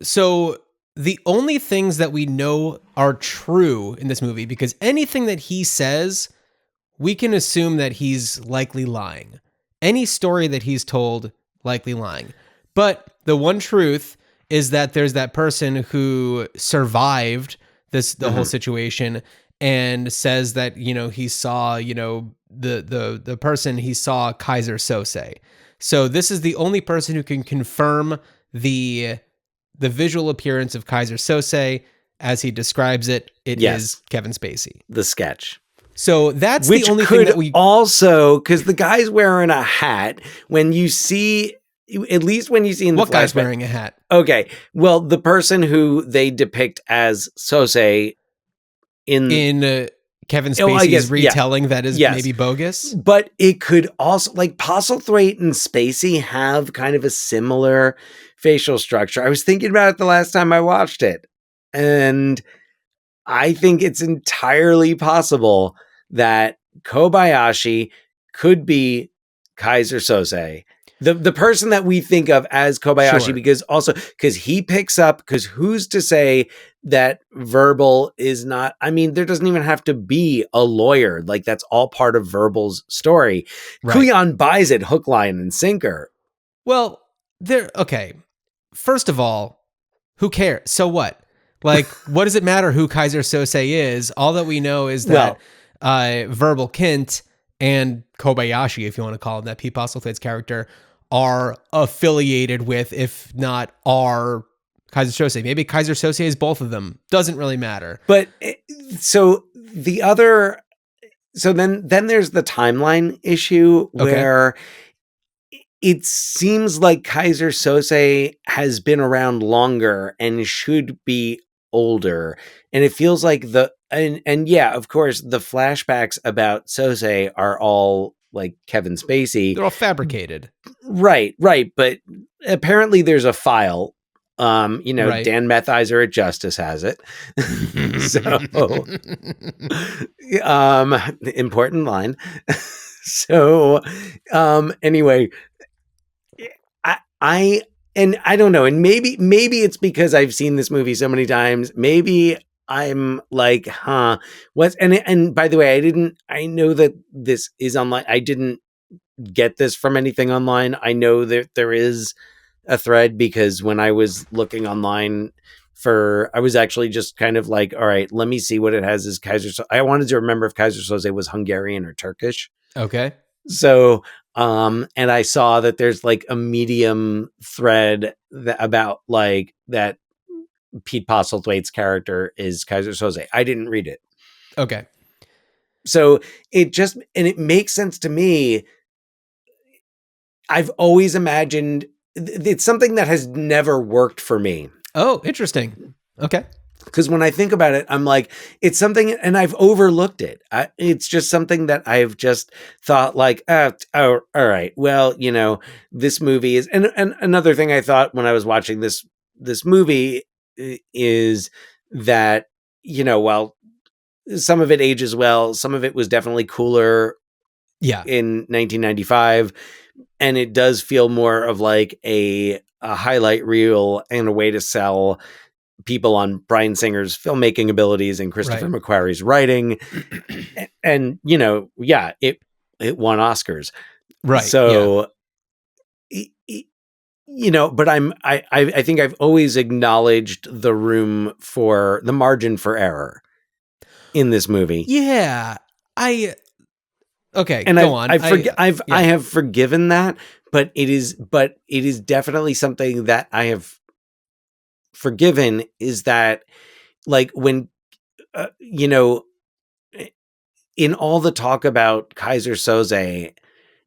so the only things that we know are true in this movie, because anything that he says, we can assume that he's likely lying. Any story that he's told, likely lying. But the one truth is that there's that person who survived the whole situation and says that, he saw, the person he saw Kaiser Sose. So this is the only person who can confirm the visual appearance of Kaiser Sose as he describes it. It is Kevin Spacey. The sketch. So that's Which the only could thing that we also, because the guy's wearing a hat. When you see, at least when you see in the what guy's flashback- wearing a hat? Okay, well, the person who they depict as Sose in Kevin Oh, I Spacey's guess, retelling that is Yes. maybe bogus. but it could also, like, Postlethwaite and Spacey have kind of a similar facial structure. I was thinking about it the last time I watched it, and I think it's entirely possible that Kobayashi could be Kaiser Sose. The person that we think of as Kobayashi, Sure. because he picks up, because who's to say that Verbal is not, I mean, there doesn't even have to be a lawyer. Like, that's all part of Verbal's story. Right. Kuyan buys it hook, line, and sinker. Well, okay. First of all, who cares? So what? Like, what does it matter who Kaiser Sose is? All that we know is that Verbal Kint and Kobayashi, if you want to call him that, Pete Postlethwaite's character, are affiliated with, if not are, Kaiser Sose. Maybe Kaiser Sose is both of them. Doesn't really matter. But so then there's the timeline issue where it seems like Kaiser Sose has been around longer and should be older. And it feels like and yeah, of course, the flashbacks about Sose are all like Kevin Spacey. They're all fabricated. Right. But apparently there's a file. Dan Methizer at Justice has it. So, important line. So, anyway, I don't know. And maybe it's because I've seen this movie so many times. Maybe I'm like, what's, and by the way, I know that this is online. I didn't get this from anything online. I know that there is a thread, because when I was looking online I was actually just kind of like, all right, let me see what it has as Kaiser Sose. I wanted to remember if Kaiser Sose was Hungarian or Turkish. Okay. So, and I saw that there's like a Medium thread about like that Pete Postlethwaite's character is Kaiser Sose. I didn't read it. Okay. So it makes sense to me. I've always imagined it's something that has never worked for me. Oh, interesting. Okay. Because when I think about it, I'm like, it's something, and I've overlooked it. It's just something that I've just thought like, all right, well, this movie is, and another thing I thought when I was watching this movie is that, well, some of it ages well, some of it was definitely cooler. Yeah. In 1995. And it does feel more of like a highlight reel and a way to sell people on Bryan Singer's filmmaking abilities and Christopher McQuarrie's writing. And, it won Oscars. Right. So, but I think I've always acknowledged the margin for error in this movie. Yeah. Okay, and go on. I have forgiven that, but it is definitely something that I have forgiven, is that like when in all the talk about Kaiser Soze,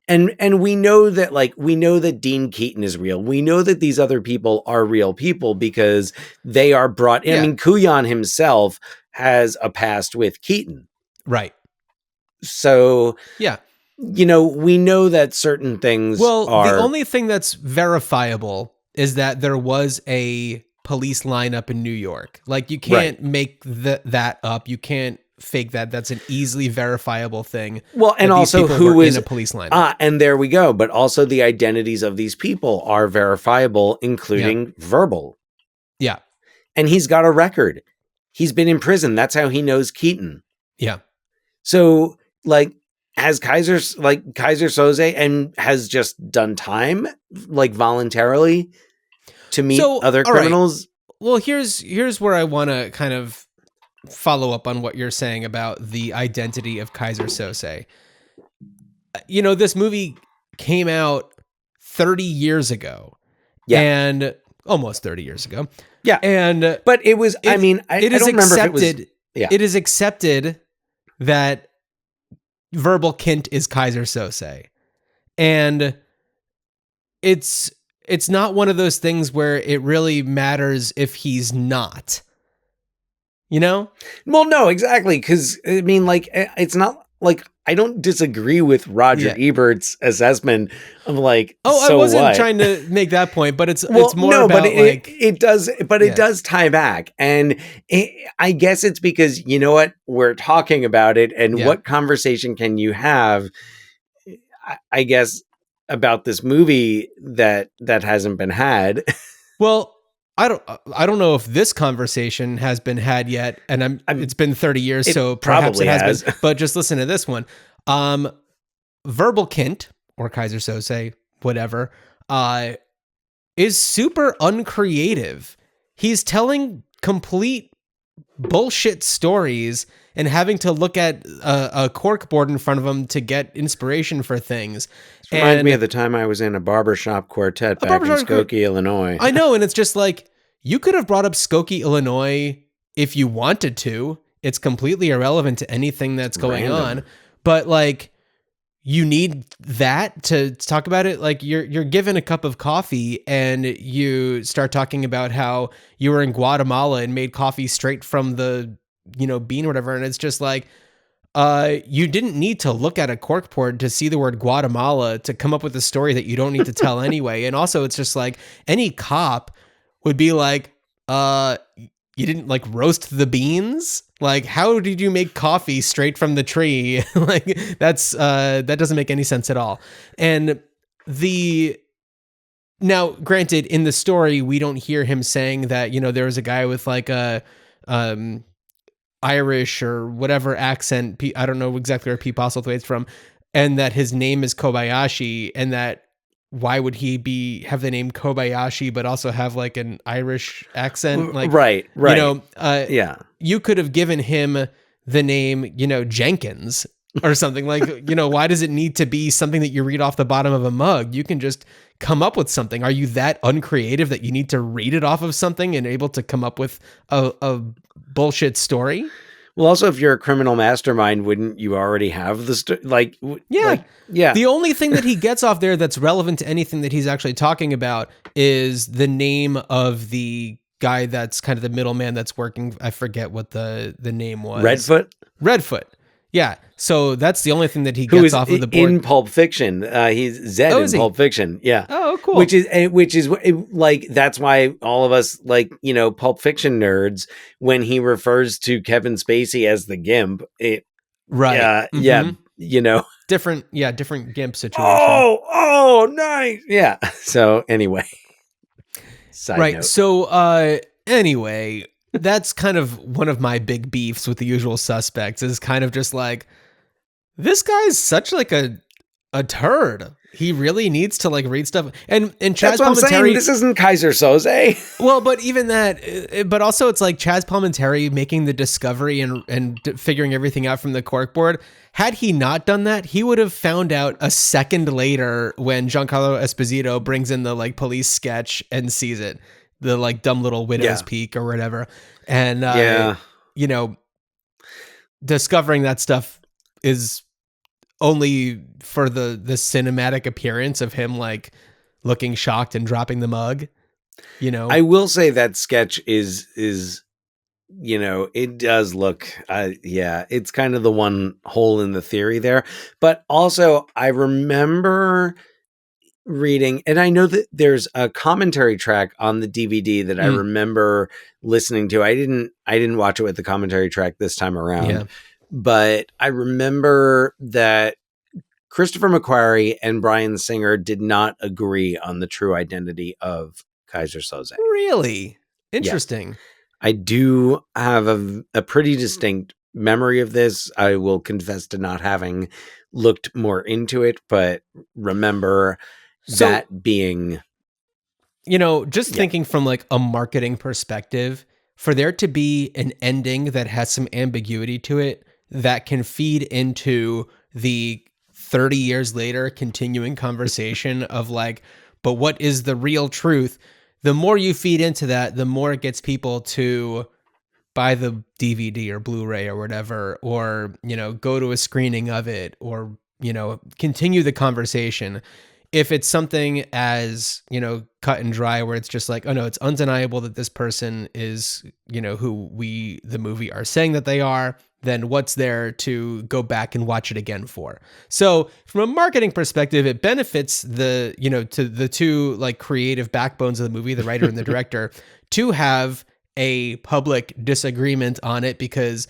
and we know that Dean Keaton is real. We know that these other people are real people because they are brought in. Yeah. I mean, Kuyan himself has a past with Keaton. Right. So, yeah, we know that certain things are... the only thing that's verifiable is that there was a police lineup in New York. Like, you can't make that up. You can't fake that. That's an easily verifiable thing. Well, and also who is in a police lineup. And there we go. But also the identities of these people are verifiable, including Verbal. Yeah. And he's got a record. He's been in prison. That's how he knows Keaton. Yeah. So, like, as Kaiser Soze and has just done time like voluntarily to meet other all right. criminals. Well, here's where I want to kind of follow up on what you're saying about the identity of Kaiser Sose. You know, this movie came out 30 years ago. Yeah. And almost 30 years ago. Yeah. And but it was, I don't remember if it was. Yeah. It is accepted that Verbal Kint is Kaiser Sose. And it's not one of those things where it really matters if he's not. You know? Well, no, exactly. Because, I mean, like, it's not like I don't disagree with Roger Ebert's assessment of like. Oh, so I wasn't what? trying to make that point, but it's more about it does tie back, and I guess it's because you know what, we're talking about it, and what conversation can you have? I guess about this movie that hasn't been had. Well, I don't know if this conversation has been had yet, and it's been 30 years, so perhaps it has been. But just listen to this one. Verbal Kint, or Kaiser Sose, whatever, is super uncreative. He's telling complete bullshit stories and having to look at a cork board in front of him to get inspiration for things. It reminds me of the time I was in a barbershop quartet back in Skokie, Illinois. I know, and it's just like, you could have brought up Skokie, Illinois if you wanted to. It's completely irrelevant to anything that's going on. But like, you need that to talk about it. Like you're given a cup of coffee and you start talking about how you were in Guatemala and made coffee straight from the, bean or whatever. And it's just like, you didn't need to look at a corkboard to see the word Guatemala to come up with a story that you don't need to tell anyway. And also it's just like any cop would be like, you didn't like roast the beans? Like, how did you make coffee straight from the tree? Like that doesn't make any sense at all. And now granted, in the story, we don't hear him saying that, there was a guy with like a, Irish or whatever accent. I don't know exactly where Pete Postlethwaite's from, and that his name is Kobayashi, and that why would he have the name Kobayashi but also have like an Irish accent? Like, right. You could have given him the name, Jenkins or something. Like, why does it need to be something that you read off the bottom of a mug? You can just come up with something. Are you that uncreative that you need to read it off of something and able to come up with a bullshit story? Well, also, if you're a criminal mastermind, wouldn't you already have the Yeah. The only thing that he gets off there that's relevant to anything that he's actually talking about is the name of the guy that's kind of the middleman that's working. I forget what the name was. Redfoot. Yeah. So that's the only thing that he gets off of the board. In Pulp Fiction. He's Zed in Pulp Fiction. Yeah. Oh, cool. Which is like, that's why all of us like, Pulp Fiction nerds, when he refers to Kevin Spacey as the Gimp, right. Yeah. Different Gimp situation. Oh, nice. Yeah. So anyway. Side note. So, anyway, that's kind of one of my big beefs with The Usual Suspects, is kind of just like, this guy's such like a turd. He really needs to like read stuff. And Chaz that's what I'm saying. This isn't Kaiser Soze. Well, but even that, but also it's like Chaz Palminteri making the discovery and figuring everything out from the corkboard. Had he not done that, he would have found out a second later when Giancarlo Esposito brings in the like police sketch and sees it, the like dumb little widow's peak or whatever. And, discovering that stuff is only for the cinematic appearance of him like looking shocked and dropping the mug, I will say that sketch is it does look, it's kind of the one hole in the theory there. But also I remember reading, and I know that there's a commentary track on the DVD that I remember listening to. I didn't watch it with the commentary track this time around, but I remember that Christopher McQuarrie and Bryan Singer did not agree on the true identity of Kaiser Soze. Really? Interesting. I do have a pretty distinct memory of this. I will confess to not having looked more into it, but remember that being, just thinking from like a marketing perspective, for there to be an ending that has some ambiguity to it that can feed into the 30 years later continuing conversation of like, but what is the real truth? The more you feed into that, the more it gets people to buy the DVD or Blu-ray or whatever, or, go to a screening of it, or, continue the conversation. If it's something as, cut and dry, where it's just like, oh no, it's undeniable that this person is, who the movie are saying that they are, then what's there to go back and watch it again for? So from a marketing perspective, it benefits to the two like creative backbones of the movie, the writer and the director, to have a public disagreement on it, because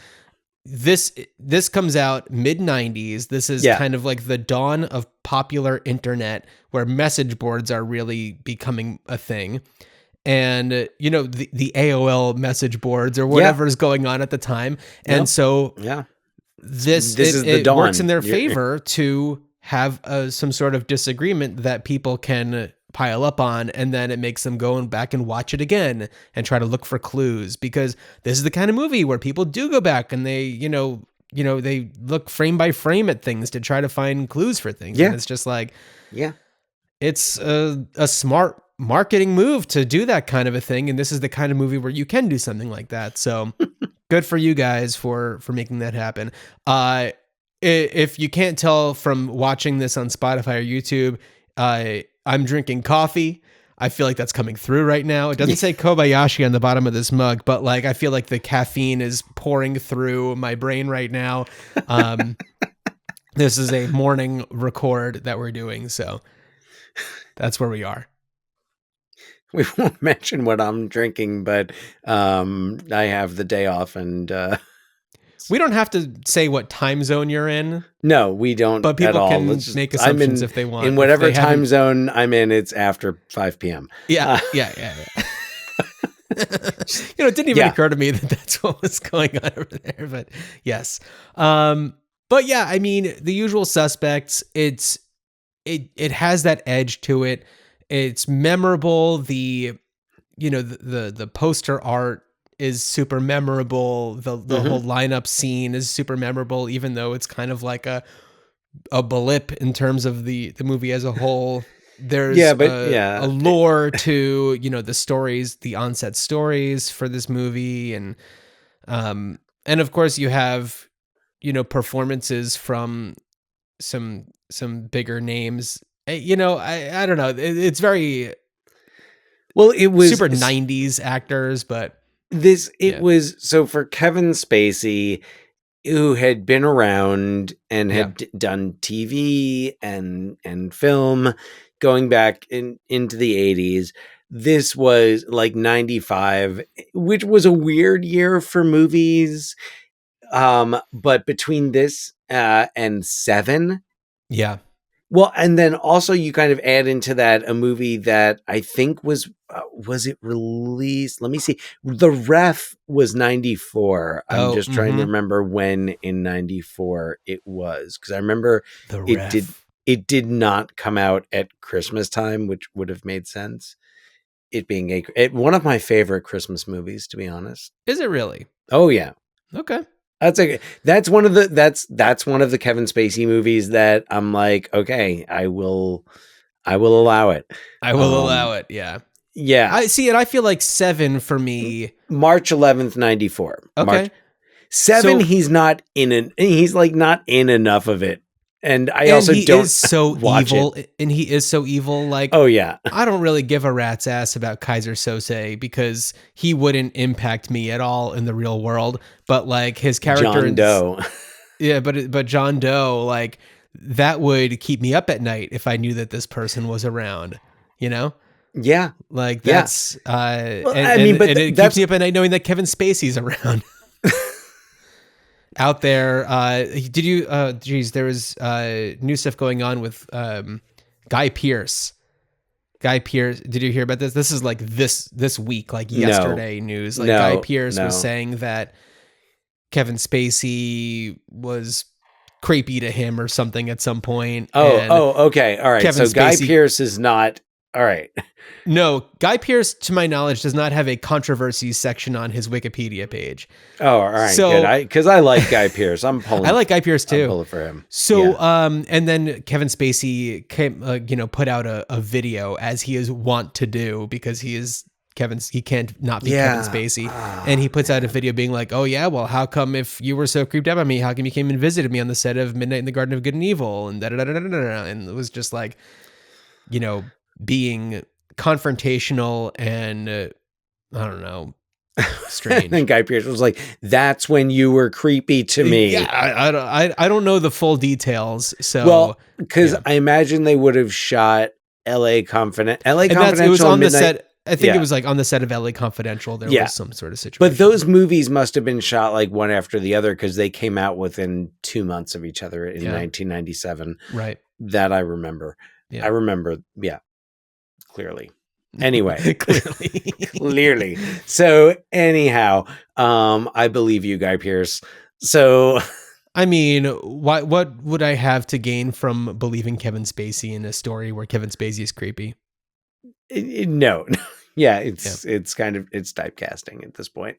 this comes out mid-90s. This is kind of like the dawn of popular internet, where message boards are really becoming a thing. And, the AOL message boards or whatever's going on at the time. And so this is the dawn. Works in their favor to have some sort of disagreement that people can pile up on, and then it makes them go back and watch it again and try to look for clues, because this is the kind of movie where people do go back and they, they look frame by frame at things to try to find clues for things. And it's just like, it's a smart marketing move to do that kind of a thing. And this is the kind of movie where you can do something like that. So good for you guys for making that happen. If you can't tell from watching this on Spotify or YouTube, I'm drinking coffee. I feel like that's coming through right now. It doesn't say Kobayashi on the bottom of this mug, but like, I feel like the caffeine is pouring through my brain right now. This is a morning record that we're doing. So that's where we are. We won't mention what I'm drinking, but I have the day off, and we don't have to say what time zone you're in. No, we don't. But people at all. can make assumptions if they want. In whatever time zone I'm in, it's after 5 p.m. Yeah. It didn't even occur to me that that's what was going on over there. But yes. But yeah, I mean, The Usual Suspects, it has that edge to it. It's memorable. The poster art is super memorable. The whole lineup scene is super memorable, even though it's kind of like a blip in terms of the movie as a whole. There's a lore to, the stories, the onset stories for this movie. And of course you have, performances from some bigger names. I don't know. It's very, it was super 90s actors, but was so for Kevin Spacey, who had been around and had done TV and film going back into the 80s. This was like 95, which was a weird year for movies. But between this and Seven. Yeah. Well, and then also you kind of add into that a movie that I think was it released? Let me see. The Ref was 94. I'm just trying to remember when in 94 it was, because I remember it did not come out at Christmas time, which would have made sense. It being one of my favorite Christmas movies, to be honest. Is it really? Oh yeah. Okay. That's one of the Kevin Spacey movies that I'm like, okay, I will allow it. I will allow it. Yeah. Yeah. I see it. I feel like Seven for me. March 11th, 94. Okay. Seven. So, he's not in enough of it. And I also don't is so watch evil, it. And he is so evil. Like, oh yeah, I don't really give a rat's ass about Kaiser Sose, because he wouldn't impact me at all in the real world. But like his character, John Doe, yeah, but John Doe, like that would keep me up at night if I knew that this person was around. Yeah, like that's well, and it keeps me up at night knowing that Kevin Spacey's around. Out there, did you? There was new stuff going on with Guy Pearce. Guy Pearce, did you hear about this? This is like this week, like yesterday news. Like Guy Pearce was saying that Kevin Spacey was creepy to him or something at some point. Okay. All right. Kevin So Guy Spacey- Pearce is not. All right. No, Guy Pearce, to my knowledge, does not have a controversies section on his Wikipedia page. Oh, all right. So- good. Because I like Guy Pearce. I'm pulling. I like Guy Pearce I'm too. pulling for him. So, Yeah. and then Kevin Spacey came, put out a video, as he is wont to do, because he can't not be Yeah. Kevin Spacey. And he puts out a video being like, oh yeah, well, how come, if you were so creeped out by me, how come you came and visited me on the set of Midnight in the Garden of Good and Evil? And and it was just like, being confrontational and I don't know, strange. And Guy Pearce was like, "That's when you were creepy to me." Yeah, I don't know the full details. So Well, because yeah. I imagine they would have shot L.A. Confidential. it was on the Midnight- set. I think Yeah. it was like on the set of LA Confidential. There Yeah. was some sort of situation. But those movies must have been shot like one after the other because they came out within 2 months of each other in 1997. right. That I remember. Yeah. I remember. Yeah, clearly. Anyway, Clearly. clearly. So anyhow, I believe you, Guy Pearce. So I mean, what would I have to gain from believing Kevin Spacey in a story where Kevin Spacey is creepy? no. Yeah, it's typecasting at this point.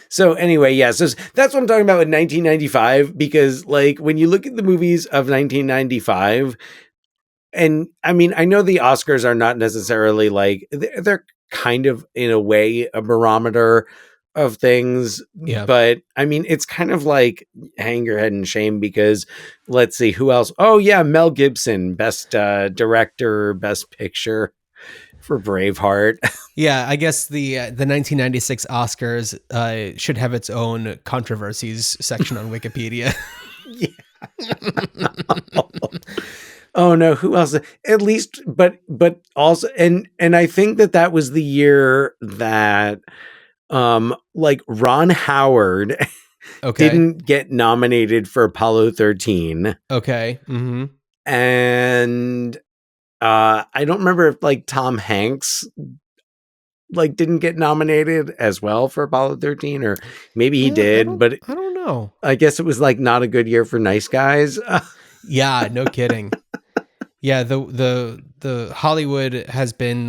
So anyway, yeah, so that's what I'm talking about with 1995, because like when you look at the movies of 1995, and I mean, I know the Oscars are not necessarily like, they're kind of in a way a barometer of things, Yeah. but I mean, it's kind of like hang your head in shame, because let's see who else. Oh yeah, Mel Gibson, best director, best picture for Braveheart. Yeah, I guess the 1996 Oscars should have its own controversies section on Wikipedia. Oh no, who else? At least, but also, and I think that was the year that, like Ron Howard Okay. didn't get nominated for Apollo 13, Okay. Mm-hmm. and I don't remember if like Tom Hanks like didn't get nominated as well for Apollo 13, or maybe he did, but I don't know. I guess it was like not a good year for nice guys. Yeah, no kidding. Yeah, the Hollywood has been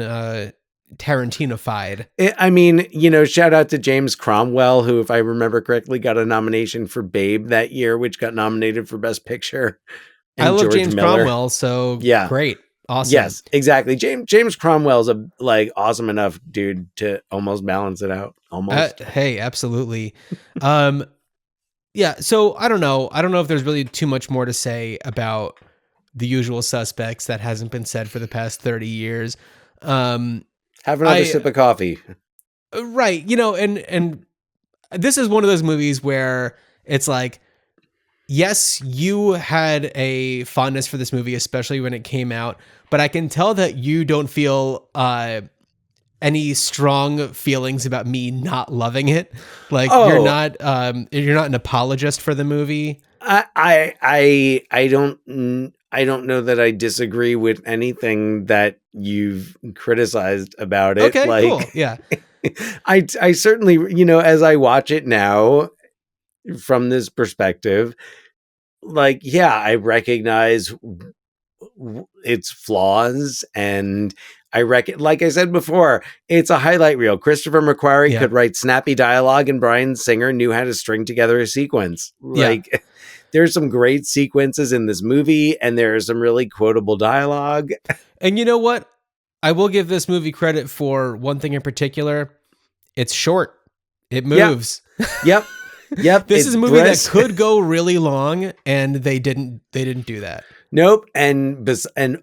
Tarantino-fied. I mean, shout out to James Cromwell, who, if I remember correctly, got a nomination for Babe that year, which got nominated for Best Picture. And I love George James Miller. Cromwell, so Yeah. great. Awesome. Yes, exactly. James Cromwell's a like awesome enough dude to almost balance it out. Almost. Hey, absolutely. Yeah, so I don't know. I don't know if there's really too much more to say about The Usual Suspects that hasn't been said for the past 30 years. Have another sip of coffee. Right. And this is one of those movies where it's like, yes, you had a fondness for this movie, especially when it came out, but I can tell that you don't feel any strong feelings about me not loving it. Like you're not an apologist for the movie. I don't know that I disagree with anything that you've criticized about it. Okay, like, cool. Yeah. I certainly, as I watch it now from this perspective, like, yeah, I recognize its flaws, and like I said before, it's a highlight reel. Christopher McQuarrie could write snappy dialogue, and Bryan Singer knew how to string together a sequence. Like, there's some great sequences in this movie, and there's some really quotable dialogue. And you know what? I will give this movie credit for one thing in particular. It's short. It moves. Yep. This is a movie that could go really long, and they didn't do that. Nope. And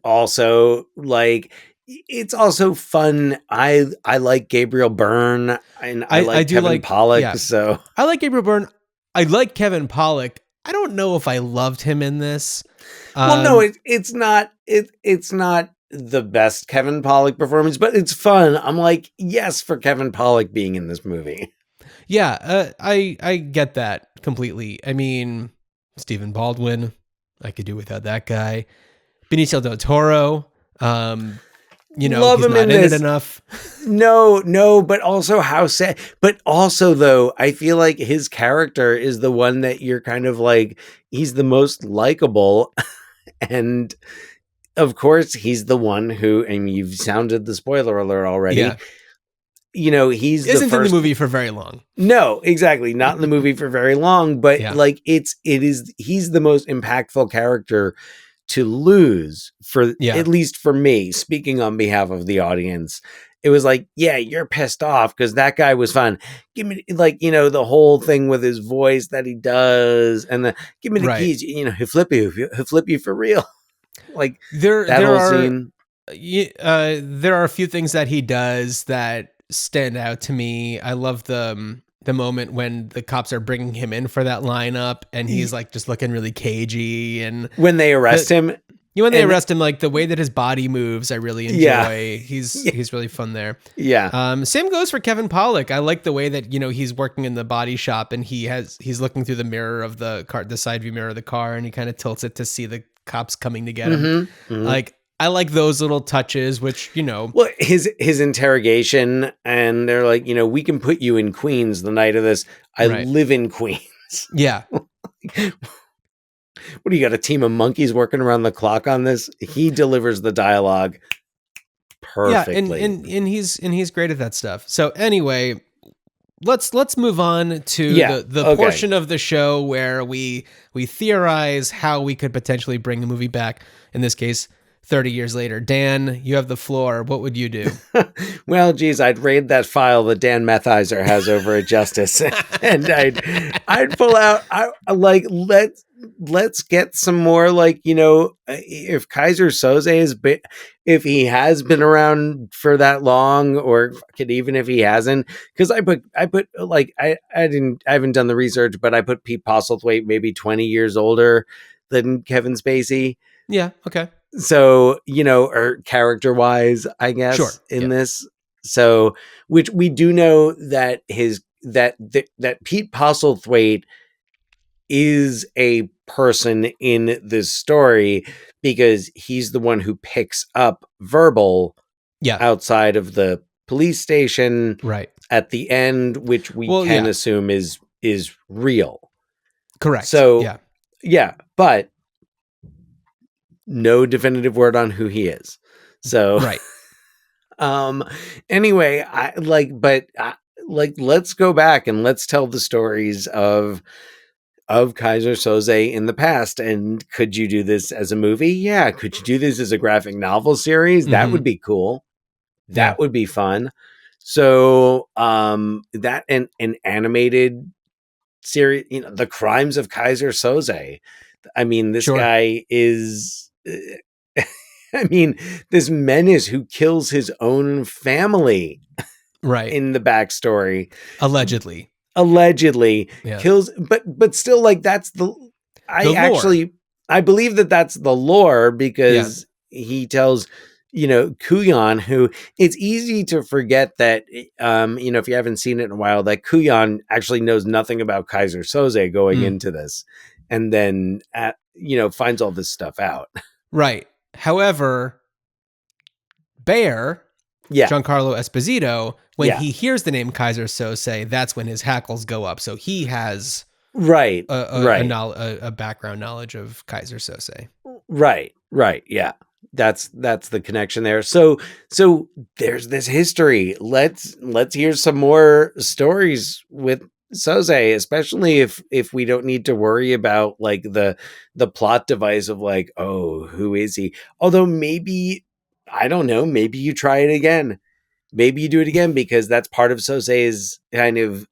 also, like, it's also fun. I like Gabriel Byrne, and I like Kevin Pollak. Yeah. So I like Gabriel Byrne. I like Kevin Pollak. I don't know if I loved him in this. Well, no, it's not. It's not the best Kevin Pollak performance, but it's fun. I'm like, yes, for Kevin Pollak being in this movie. Yeah, I get that completely. I mean, Stephen Baldwin, I could do without that guy. Benicio del Toro. love he's him not in in it this. enough. No, but also how sad. But also, though, I feel like his character is the one that you're kind of like, he's the most likable. And of course, he's the one who, and you've sounded the spoiler alert already. Yeah. He's the Isn't in the first. movie for very long. No, exactly. Not in the movie for very long, but Yeah. like he's the most impactful character to lose for Yeah. at least for me, speaking on behalf of the audience. It was like, yeah, you're pissed off because that guy was fun. Give me the whole thing with his voice that he does, and give me the Right. keys. He'll flip you for real. Like There that whole are scene. there are a few things that he does that stand out to me. I love the moment when the cops are bringing him in for that lineup, and he's like just looking really cagey, and When they arrest him, when they and- arrest him, like the way that his body moves, I really enjoy. Yeah. He's really fun there. yeah, Same goes for Kevin Pollak. I like the way that he's working in the body shop, and he's looking through the mirror of the car, the side view mirror of the car, and he kind of tilts it to see the cops coming to get him. Like, I like those little touches, which well, his interrogation, and they're like, we can put you in Queens the night of this. I Right. live in Queens. yeah, What do you got, a team of monkeys working around the clock on this? He delivers the dialogue perfectly. yeah, and he's great at that stuff. So anyway, let's move on to the okay. portion of the show where we theorize how we could potentially bring a movie back. In this case, 30 years later. Dan, you have the floor. What would you do? Well, geez, I'd raid that file that Dan Methizer has over at Justice, and I'd pull out. Let's get some more, if Kaiser Soze if he has been around for that long, or even if he hasn't, because I haven't done the research, but I put Pete Postlethwaite maybe 20 years older than Kevin Spacey. Yeah. Okay. So, or character wise, I guess, Sure. in this. So, which we do know that that Pete Postlethwaite is a person in this story, because he's the one who picks up Verbal Yeah. outside of the police station Right. at the end, which we can assume is real. Correct. So, yeah, but no definitive word on who he is. So, right. Anyway, let's go back and let's tell the stories of Kaiser Soze in the past. And could you do this as a movie? Yeah. Could you do this as a graphic novel series? That would be cool. That would be fun. So, that an animated series, The Crimes of Kaiser Soze. I mean, this guy is, this menace who kills his own family, right, in the backstory, allegedly kills, but still, like, that's I believe that's the lore, because he tells Kuyan, who, it's easy to forget that if you haven't seen it in a while, that Kuyan actually knows nothing about Kaiser Soze going into this, and then finds all this stuff out. Right. However, Bear, Giancarlo Esposito, when he hears the name Kaiser Soze, that's when his hackles go up. So he has a background knowledge of Kaiser Soze. Right. Yeah. That's the connection there. So there's this history. Let's hear some more stories with Soze, especially if we don't need to worry about, like, the plot device of, like, oh, who is he? Although maybe, I don't know, maybe you try it again. Maybe you do it again, because that's part of Soze's kind of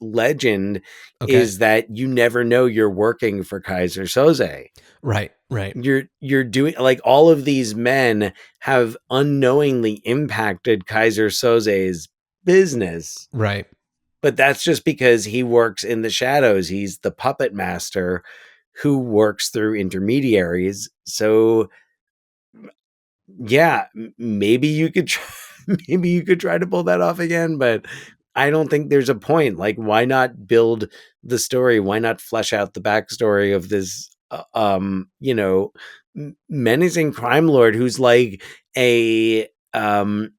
legend, is that you never know you're working for Kaiser Soze. Right. You're doing, like, all of these men have unknowingly impacted Kaiser Soze's business. Right. But that's just because he works in the shadows. He's the puppet master who works through intermediaries. So yeah, maybe you could try to pull that off again, but I don't think there's a point. Like, why not build the story? Why not flesh out the backstory of this menacing crime lord who's like a the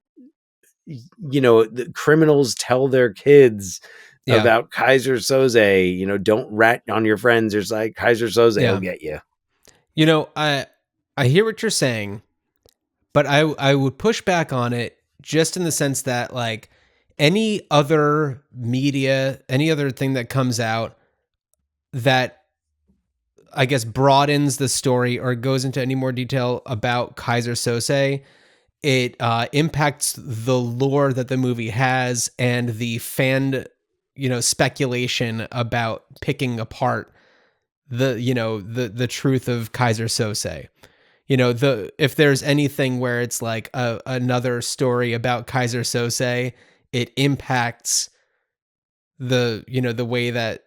criminals tell their kids Yeah. about Kaiser Soze, don't rat on your friends. There's like Kaiser Soze Yeah. will get you. I hear what you're saying, but I would push back on it just in the sense that like any other media, any other thing that comes out that I guess broadens the story or goes into any more detail about Kaiser Sose, it impacts the lore that the movie has and the fan, speculation about picking apart the truth of Kaiser Sose. If there's anything where it's like another story about Kaiser Sose, it impacts the way that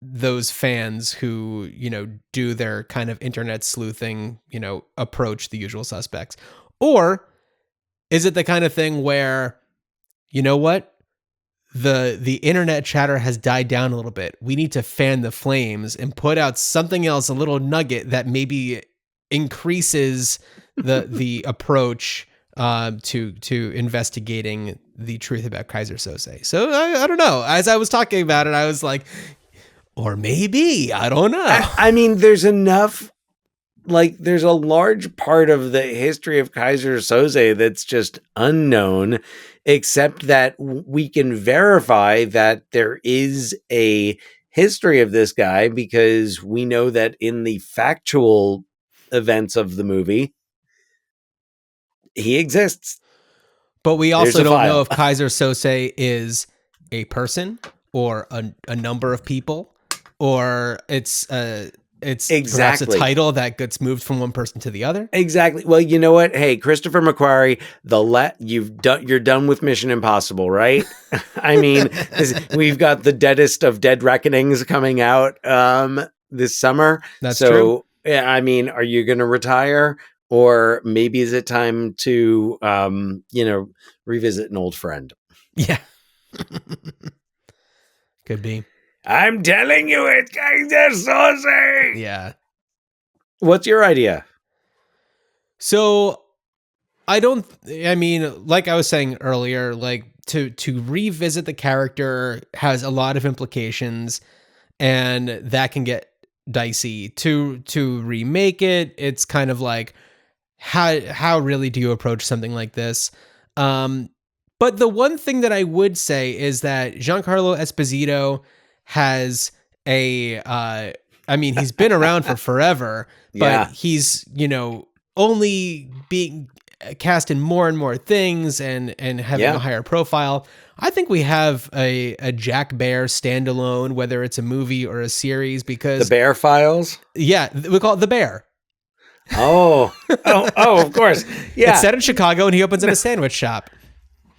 those fans who, do their kind of internet sleuthing, approach the usual suspects. Or is it the kind of thing where, you know what? The internet chatter has died down a little bit. We need to fan the flames and put out something else, a little nugget that maybe increases the approach to investigating the truth about Kaiser Sose. So I don't know. As I was talking about it, I was like, or maybe, I don't know. I mean, there's enough, like, there's a large part of the history of Kaiser Soze that's just unknown, except that we can verify that there is a history of this guy because we know that in the factual events of the movie, he exists. But we also don't file. know if Kaiser Sose is a person or a number of people, or it's perhaps a Exactly. title that gets moved from one person to the other. Exactly. Well, you know what? Hey, Christopher McQuarrie, you're done with Mission Impossible, right? I mean, we've got the deadest of Dead Reckonings coming out this summer. That's true. Yeah, I mean, are you going to retire, or maybe is it time to revisit an old friend? Yeah. Could be. I'm telling you, it's Kaiser Soze. Yeah. What's your idea? So like I was saying earlier, like to revisit the character has a lot of implications, and that can get dicey. To remake it, it's kind of like how really do you approach something like this? But the one thing that I would say is that Giancarlo Esposito has he's been around for forever, but Yeah. he's, only being cast in more and more things and having Yeah. a higher profile. I think we have a Jack Bear standalone, whether it's a movie or a series, because The Bear Files? yeah, we call it The Bear. Oh, of course. Yeah. It's set in Chicago and he opens up a sandwich shop.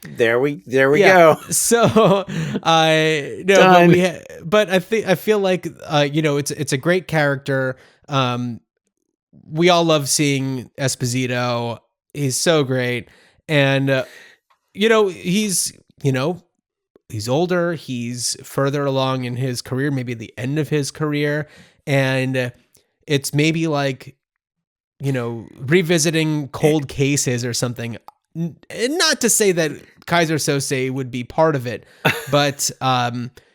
There we go. So, Done. but I feel like, it's a great character. We all love seeing Esposito. He's so great. And, he's older. He's further along in his career, maybe the end of his career. And it's maybe like, revisiting cold cases or something. Not to say that Kaiser Sose would be part of it, but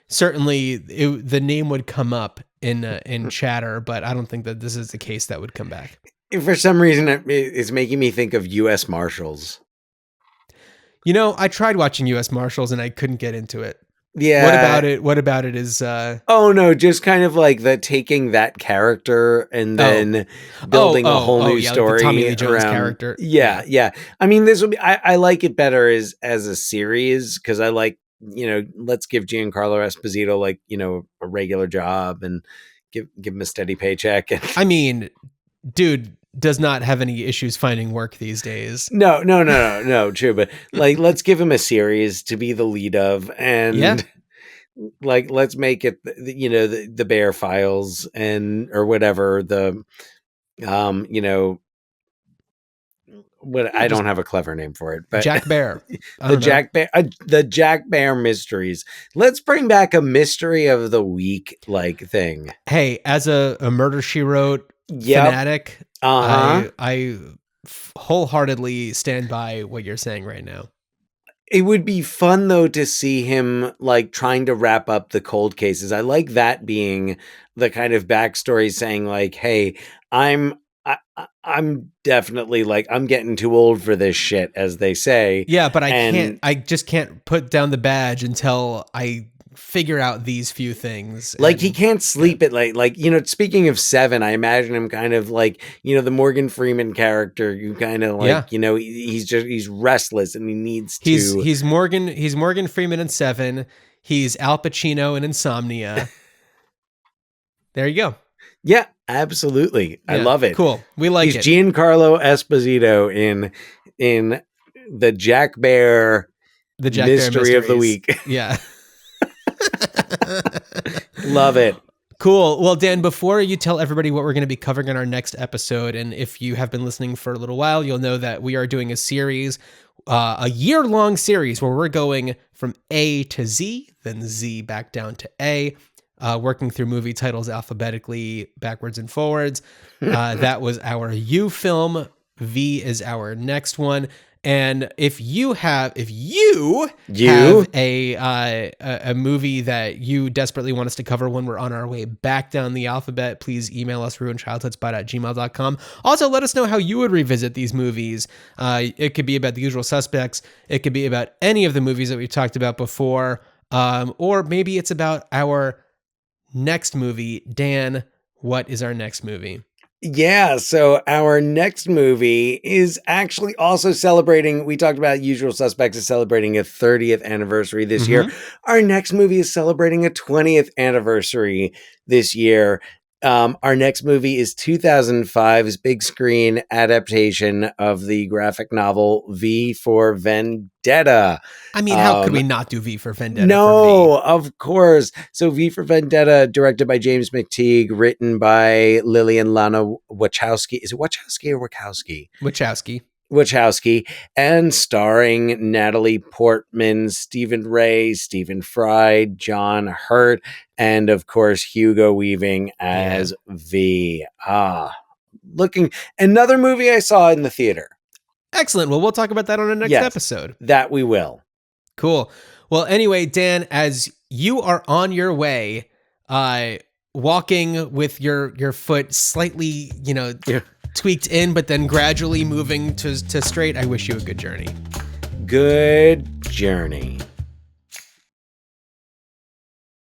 certainly the name would come up in chatter. But I don't think that this is the case that would come back. For some reason, it's making me think of U.S. Marshals. I tried watching U.S. Marshals and I couldn't get into it. Yeah. What about it is... Oh, no, just kind of like taking that character and then building a whole new story. Like the Tommy Lee Jones around, character. Yeah. I mean, this will be... I like it better as a series because I like, let's give Giancarlo Esposito a regular job and give him a steady paycheck. I mean, dude does not have any issues finding work these days. No, true. But let's give him a series to be the lead of, and let's make it, the Bear Files or whatever what I don't have a clever name for it, but Jack Bear, the Jack Bear mysteries. Let's bring back a mystery of the week thing. Hey, as a Murder She Wrote fanatic. Uh-huh. I wholeheartedly stand by what you're saying right now. It would be fun though to see him like trying to wrap up the cold cases. I like that being the kind of backstory saying like, hey, I'm definitely like, I'm getting too old for this shit, as they say. Yeah, but I just can't put down the badge until I figure out these few things. Like he can't sleep at night. Like, you know, speaking of Seven, I imagine him kind of like, you know, the Morgan Freeman character, you kind of like, you know, he's restless and he needs to. He's Morgan Freeman in Seven. He's Al Pacino in Insomnia. There you go. Yeah, absolutely. I love it. Cool. We like it. He's Giancarlo Esposito in the Jack Bear, the Jack Mystery Bear of the Week. Yeah. Love it. Cool. Well, Dan, before you tell everybody what we're going to be covering in our next episode, and if you have been listening for a little while, you'll know that we are doing a series, a year-long series where we're going from A to Z, then Z back down to A, working through movie titles alphabetically backwards and forwards. That was our U film. V is our next one. And if you have a movie that you desperately want us to cover when we're on our way back down the alphabet, please email us ruinchildhoodspot@gmail.com. Also, let us know how you would revisit these movies. It could be about The Usual Suspects. It could be about any of the movies that we've talked about before. Or maybe it's about our next movie. Dan, what is our next movie? Yeah, so our next movie is actually also celebrating, we talked about Usual Suspects is celebrating a 30th anniversary this year. Our next movie is celebrating a 20th anniversary this year. Our next movie is 2005's big screen adaptation of the graphic novel V for Vendetta. I mean, how could we not do V for Vendetta? No, of course. So V for Vendetta, directed by James McTeague, written by Lillian Lana Wachowski. Is it Wachowski or Wachowski? Wachowski, and starring Natalie Portman, Stephen Ray, Stephen Fry, John Hurt, and of course Hugo Weaving as V. Looking another movie I saw in the theater. Excellent. Well, we'll talk about that on our next episode. That we will. Cool. Well, anyway, Dan, as you are on your way, walking with your foot slightly, tweaked in, but then gradually moving to straight, I wish you a good journey. Good journey.